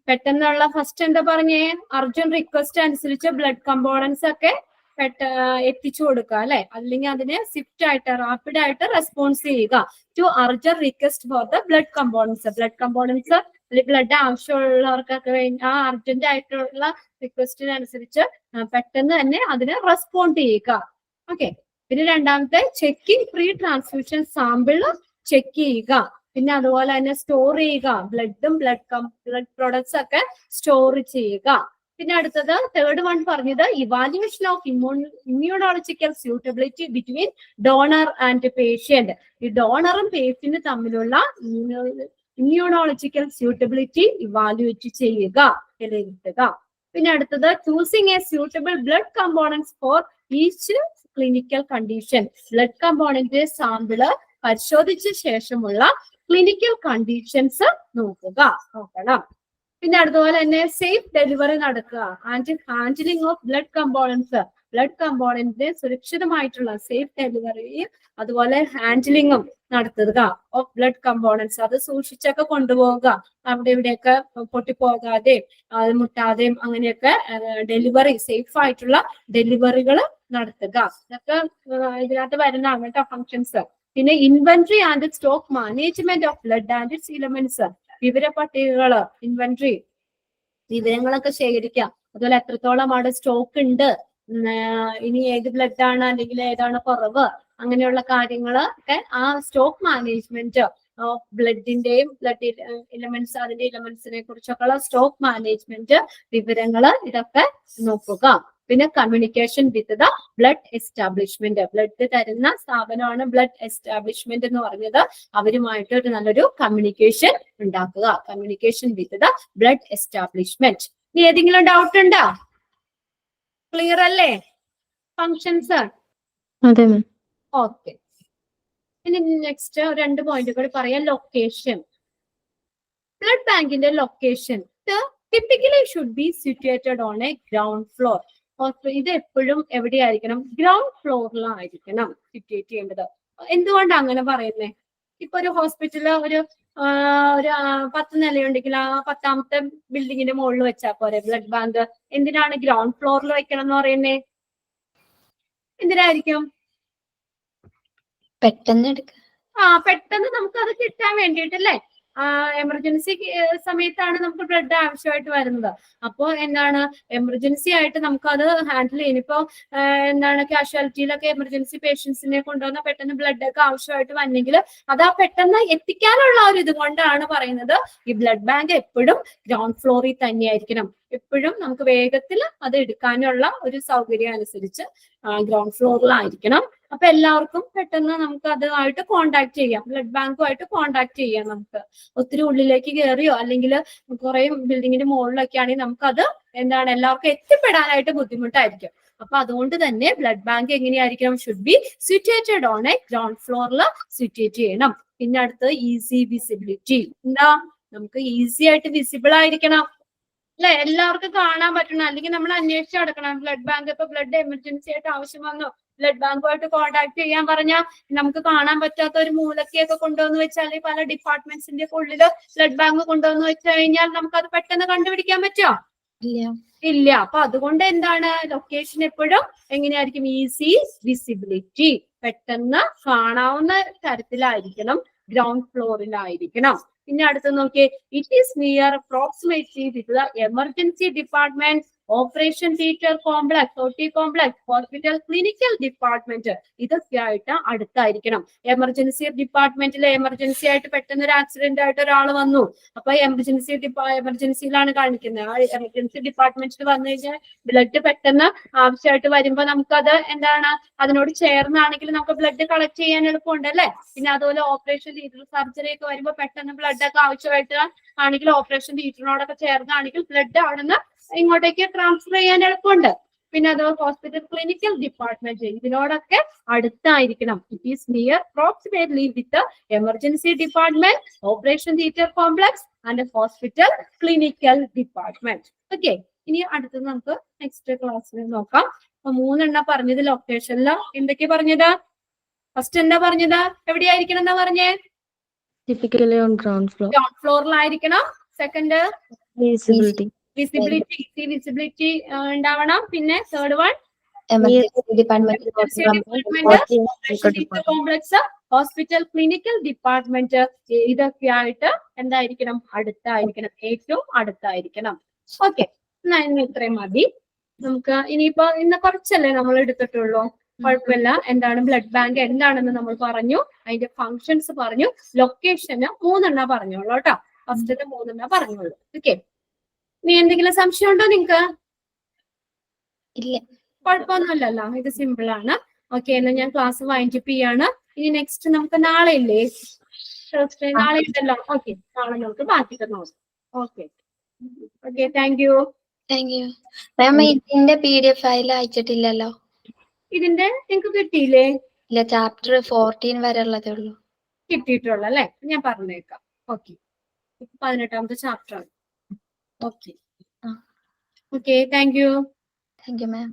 പെട്ടെന്നുള്ള ഫസ്റ്റ് എന്താ പറഞ്ഞേ? അർജുൻ റിക്വസ്റ്റ് അനുസരിച്ച് ബ്ലഡ് കമ്പോണൻസ് ഒക്കെ എത്തിച്ചു കൊടുക്കുക അല്ലെ, അല്ലെങ്കിൽ അതിനെ സ്വിഫ്റ്റ് ആയിട്ട് റാപ്പിഡ് ആയിട്ട് റെസ്പോൺസ് ചെയ്യുക to urgent request for the blood components. Blood components blood ആവശ്യമുള്ളവർക്കൊക്കെ വേണ്ടി ആ അർജന്റ് ആയിട്ടുള്ള റിക്വസ്റ്റിനനുസരിച്ച് പെട്ടെന്ന് തന്നെ അതിന് റെസ്പോണ്ട് ചെയ്യുക. ഓക്കെ. പിന്നെ രണ്ടാമത്തെ checking pre transfusion sample check ചെയ്യുക. പിന്നെ അതുപോലെ തന്നെ സ്റ്റോർ ചെയ്യുക. ബ്ലഡും ബ്ലഡ് പ്രൊഡക്ട്സ് ഒക്കെ സ്റ്റോർ ചെയ്യുക. പിന്നെ അടുത്തത് തേർഡ് വൺ പറഞ്ഞത് evaluation of immunological suitability between donor and patient. ഈ ഡോണറും പേഷ്യന്റും തമ്മിലുള്ള ഇമ്മ്യൂണോളജിക്കൽ സ്യൂട്ടബിലിറ്റി ഇവാലുവേറ്റ് ചെയ്യുക, വിലയിരുത്തുക. പിന്നെ അടുത്തത് choosing a suitable blood components for each clinical condition. Blood component sample പരിശോധിച്ച ശേഷമുള്ള ക്ലിനിക്കൽ കണ്ടീഷൻസ് നോക്കണം. പിന്നെ അതുപോലെ തന്നെ സേഫ് ഡെലിവറി നടക്കുക. Handling of blood components. Blood കമ്പോണന്റിന്റെ സുരക്ഷിതമായിട്ടുള്ള സേഫ് ഡെലിവറിയും അതുപോലെ ഹാൻഡിലിങ്ങും നടത്തുക ഓഫ് ബ്ലഡ് കമ്പോണൻസ്. അത് സൂക്ഷിച്ചൊക്കെ കൊണ്ടുപോവുക. അവിടെ ഇവിടെയൊക്കെ പൊട്ടിപ്പോകാതെയും അത് മുട്ടാതെയും അങ്ങനെയൊക്കെ ഡെലിവറി സേഫ് ആയിട്ടുള്ള ഡെലിവറികൾ നടത്തുക. ഇതൊക്കെ ഇതിനകത്ത് വരുന്നതാണ് കേട്ടോ ഫങ്ഷൻസ്. പിന്നെ inventory and stock management of blood and its elements. വിവര പട്ടികകള്, ഇൻവെന്ററി വിവരങ്ങളൊക്കെ ശേഖരിക്കുക. അതുപോലെ എത്രത്തോളം അവിടെ സ്റ്റോക്ക് ഉണ്ട്, ഇനി ഏത് ബ്ലഡ് ആണ് അല്ലെങ്കിൽ ഏതാണ് കുറവ്, അങ്ങനെയുള്ള കാര്യങ്ങള് ഒക്കെ ആ സ്റ്റോക്ക് മാനേജ്മെന്റ് ഓഫ് ബ്ലഡിന്റെയും ബ്ലഡ് എലിമെന്റ്സ് അതിന്റെ എലിമെന്റ്സിനെ കുറിച്ചൊക്കെയുള്ള സ്റ്റോക്ക് മാനേജ്മെന്റ് വിവരങ്ങള് ഇതൊക്കെ നോക്കുക. പിന്നെ communication with the blood establishment. Blood തരുന്ന സ്ഥാപനമാണ് ബ്ലഡ് എസ്റ്റാബ്ലിഷ്മെന്റ് എന്ന് പറഞ്ഞത്. അവരുമായിട്ട് ഒരു നല്ലൊരു കമ്മ്യൂണിക്കേഷൻ ഉണ്ടാക്കുക. Communication with the blood establishment. ഇനി ഏതെങ്കിലും ഡൗട്ട് ഉണ്ടോ? ക്ലിയർ അല്ലേ ഫങ്ഷൻസ്? അതെ. ഓക്കെ. ഇനി നെക്സ്റ്റ് 2 പോയിന്റ് കൂടി പറയാം. ലൊക്കേഷൻ. ബ്ലഡ് ബാങ്കിന്റെ location typically should be situated on A ground floor. ഇത് എപ്പോഴും എവിടെയായിരിക്കണം? ഗ്രൗണ്ട് ഫ്ലോറിലായിരിക്കണം സിറ്റുവേറ്റ് ചെയ്യേണ്ടത്. എന്തുകൊണ്ടാണ് അങ്ങനെ പറയുന്നത്? ഇപ്പൊ ഒരു ഹോസ്പിറ്റലില് ഒരു 10 നിലയുണ്ടെങ്കിൽ ആ 10ാമത്തെ ബിൽഡിങ്ങിന്റെ മുകളിൽ വെച്ചാൽ പോരെ ബ്ലഡ് ബാങ്ക്. എന്തിനാണ് ഗ്രൗണ്ട് ഫ്ലോറിൽ വെക്കണം എന്ന് പറയുന്നേ? എന്തിനായിരിക്കും? പെട്ടെന്ന് എടുക്ക. പെട്ടെന്ന് നമുക്ക് അത് കിട്ടാൻ വേണ്ടിയിട്ടല്ലേ? എമർജൻസി സമയത്താണ് നമുക്ക് ബ്ലഡ് ആവശ്യമായിട്ട് വരുന്നത്. അപ്പോ എന്താണ് എമർജൻസി ആയിട്ട് നമുക്ക് അത് ഹാൻഡിൽ ചെയ്യണം. ഇപ്പൊ എന്താണ് കാഷ്വാലിറ്റിയിലൊക്കെ എമർജൻസി പേഷ്യൻസിനെ കൊണ്ടുവന്ന പെട്ടെന്ന് ബ്ലഡ് ഒക്കെ ആവശ്യമായിട്ട് വന്നെങ്കിൽ അത് ആ പെട്ടെന്ന് എത്തിക്കാനുള്ള ഒരു ഇത് കൊണ്ടാണ് പറയുന്നത് ഈ ബ്ലഡ് ബാങ്ക് എപ്പോഴും ഗ്രൗണ്ട് ഫ്ലോറിൽ തന്നെയായിരിക്കണം. എപ്പോഴും നമുക്ക് വേഗത്തിൽ അത് എടുക്കാനുള്ള ഒരു സൗകര്യം അനുസരിച്ച് ഗ്രൗണ്ട് ഫ്ലോറിലായിരിക്കണം. അപ്പൊ എല്ലാവർക്കും പെട്ടെന്ന് നമുക്ക് അതുമായിട്ട് കോണ്ടാക്ട് ചെയ്യാം, ബ്ലഡ് ബാങ്കുമായിട്ട് കോണ്ടാക്ട് ചെയ്യാം. നമുക്ക് ഒത്തിരി ഉള്ളിലേക്ക് കയറിയോ അല്ലെങ്കിൽ കുറെ ബിൽഡിങ്ങിന്റെ മുകളിലൊക്കെ ആണെങ്കിൽ നമുക്കത് എന്താണ് എല്ലാവർക്കും എത്തിപ്പെടാനായിട്ട് ബുദ്ധിമുട്ടായിരിക്കും. അപ്പൊ അതുകൊണ്ട് തന്നെ ബ്ലഡ് ബാങ്ക് എങ്ങനെയായിരിക്കണം? Should be situated on A ground ഫ്ലോറിൽ സിറ്റുവേറ്റ് ചെയ്യണം. പിന്നെ അടുത്ത് ഈസി വിസിബിലിറ്റി. എന്താ? നമുക്ക് ഈസി ആയിട്ട് വിസിബിൾ ആയിരിക്കണം അല്ലെ? എല്ലാവർക്കും കാണാൻ പറ്റണം. അല്ലെങ്കിൽ നമ്മൾ അന്വേഷിച്ച് നടക്കണം. ബ്ലഡ് ബാങ്ക് ഇപ്പൊ ബ്ലഡ് എമർജൻസി ആയിട്ട് ആവശ്യം വന്നു, ബ്ലഡ് ബാങ്കുമായിട്ട് കോണ്ടാക്ട് ചെയ്യാൻ പറഞ്ഞാൽ നമുക്ക് കാണാൻ പറ്റാത്ത ഒരു മൂലക്കൊക്കെ കൊണ്ടുവന്ന് വെച്ചാൽ പല ഡിപ്പാർട്ട്മെന്റ്സിന്റെ ഉള്ളില് ബ്ലഡ് ബാങ്ക് കൊണ്ടുവന്ന് വെച്ച് കഴിഞ്ഞാൽ നമുക്കത് പെട്ടെന്ന് കണ്ടുപിടിക്കാൻ പറ്റുമോ? ഇല്ല. അപ്പൊ അതുകൊണ്ട് എന്താണ് ലൊക്കേഷൻ എപ്പോഴും എങ്ങനെയായിരിക്കും? ഈസി വിസിബിലിറ്റി, പെട്ടെന്ന് കാണാവുന്ന തരത്തിലായിരിക്കണം, ഗ്രൗണ്ട് ഫ്ലോറിലായിരിക്കണം. പിന്നെ അടുത്ത് നോക്കിയേ, it is near approximately with the emergency department, operation theatre complex, OT complex, hospital clinical department. ഇതൊക്കെ ആയിട്ട് അടുത്തായിരിക്കണം. എമർജൻസി ഡിപ്പാർട്ട്മെന്റിൽ എമർജൻസി ആയിട്ട് പെട്ടെന്ന് ഒരു ആക്സിഡന്റ് ആയിട്ട് ഒരാൾ വന്നു, അപ്പൊ എമർജൻസിയിലാണ് കാണിക്കുന്നത്. ആ എമർജൻസി ഡിപ്പാർട്ട്മെന്റിൽ വന്നു കഴിഞ്ഞാൽ ബ്ലഡ് പെട്ടെന്ന് ആവശ്യമായിട്ട് വരുമ്പോ നമുക്കത് എന്താണ് അതിനോട് ചേർന്നാണെങ്കിൽ നമുക്ക് ബ്ലഡ് കളക്ട് ചെയ്യാൻ എളുപ്പമുണ്ട് അല്ലെ? പിന്നെ അതുപോലെ ഓപ്പറേഷൻ തിയേറ്റർ സർജറി ഒക്കെ വരുമ്പോൾ പെട്ടെന്ന് ബ്ലഡ് ഒക്കെ ആവശ്യമായിട്ട് ആണെങ്കിൽ ഓപ്പറേഷൻ തിയേറ്ററിനോടൊക്കെ ചേർന്നാണെങ്കിൽ ബ്ലഡ് അവിടുന്ന് ഇങ്ങോട്ടേക്ക് ട്രാൻസ്ഫർ ചെയ്യാൻ എളുപ്പമുണ്ട്. പിന്നെ അത് ഹോസ്പിറ്റൽ ക്ലിനിക്കൽ ഡിപ്പാർട്ട്മെന്റ് ഇതിനോടൊക്കെ അടുത്തായിരിക്കണം. It is near approximately with emergency department, operation theatre complex and hospital clinical department. Okay, ഇനി അടുത്തത് നമുക്ക് നെക്സ്റ്റ് ക്ലാസ്സിൽ നോക്കാം. അപ്പൊ 3 പറഞ്ഞത് ലൊക്കേഷനിൽ എന്തൊക്കെയാ പറഞ്ഞത്? ഫസ്റ്റ് എന്താ പറഞ്ഞത്? എവിടെയായിരിക്കണം എന്നാ പറഞ്ഞേ? typically on ground floor. Ground ഫ്ലോറിലായിരിക്കണം. Second Visibility. വിസിബിലിറ്റി ഉണ്ടാവണം. പിന്നെ third one emergency department, complex, hospital clinical department. ഇതൊക്കെ ആയിട്ട് എന്തായിരിക്കണം? അടുത്തായിരിക്കണം, ഏറ്റവും അടുത്തായിരിക്കണം. ഓക്കെ, എന്നാ ഇന്ന് ഇത്രയും മതി. നമുക്ക് ഇനിയിപ്പോ ഇന്ന് കുറച്ചല്ലേ നമ്മൾ എടുത്തിട്ടുള്ളൂ, കുഴപ്പമില്ല. എന്താണ് ബ്ലഡ് ബാങ്ക് എന്താണെന്ന് നമ്മൾ പറഞ്ഞു, അതിന്റെ ഫങ്ഷൻസ് പറഞ്ഞു, ലൊക്കേഷന് 3 പറഞ്ഞോളൂ കേട്ടോ. ഫസ്റ്റത്തെ 3 പറഞ്ഞോളൂ. ഓക്കെ, ഇനി എന്തെങ്കിലും സംശയം ഉണ്ടോ നിങ്ങക്ക്? ഇല്ല, കുഴപ്പമൊന്നുമില്ലല്ലോ, ഇത് സിമ്പിൾ ആണ്. ഓക്കെ, എന്നാൽ ഞാൻ ക്ലാസ് വൈൻഡപ്പ് ചെയ്യാണ്. ഇനി നെക്സ്റ്റ് നമുക്ക് നാളെ ഇല്ലേ? തേഴ്സ്ഡേ നാളെ ഉണ്ടല്ലോ. ഓക്കെ, നാളെ നമുക്ക് ബാക്കിയൊക്കെ നോക്കാം. Okay okay, thank you. Thank you ma'am. ഇതിന്റെ PDF ഫയൽ അയച്ചിട്ടില്ലല്ലോ? ഇതിന്റെ നിങ്ങൾക്ക് കിട്ടിയില്ലേ? ഇല്ല, ചാപ്റ്റർ 14 വരെ ഉള്ളതേ ഉള്ളൂ. കിട്ടിയിട്ടുള്ള അല്ലേ? ഞാൻ പറഞ്ഞേക്കാം. ഓക്കെ, 18ാമത്തെ ചാപ്റ്റർ ആണ്. Okay okay, thank you. Thank you ma'am.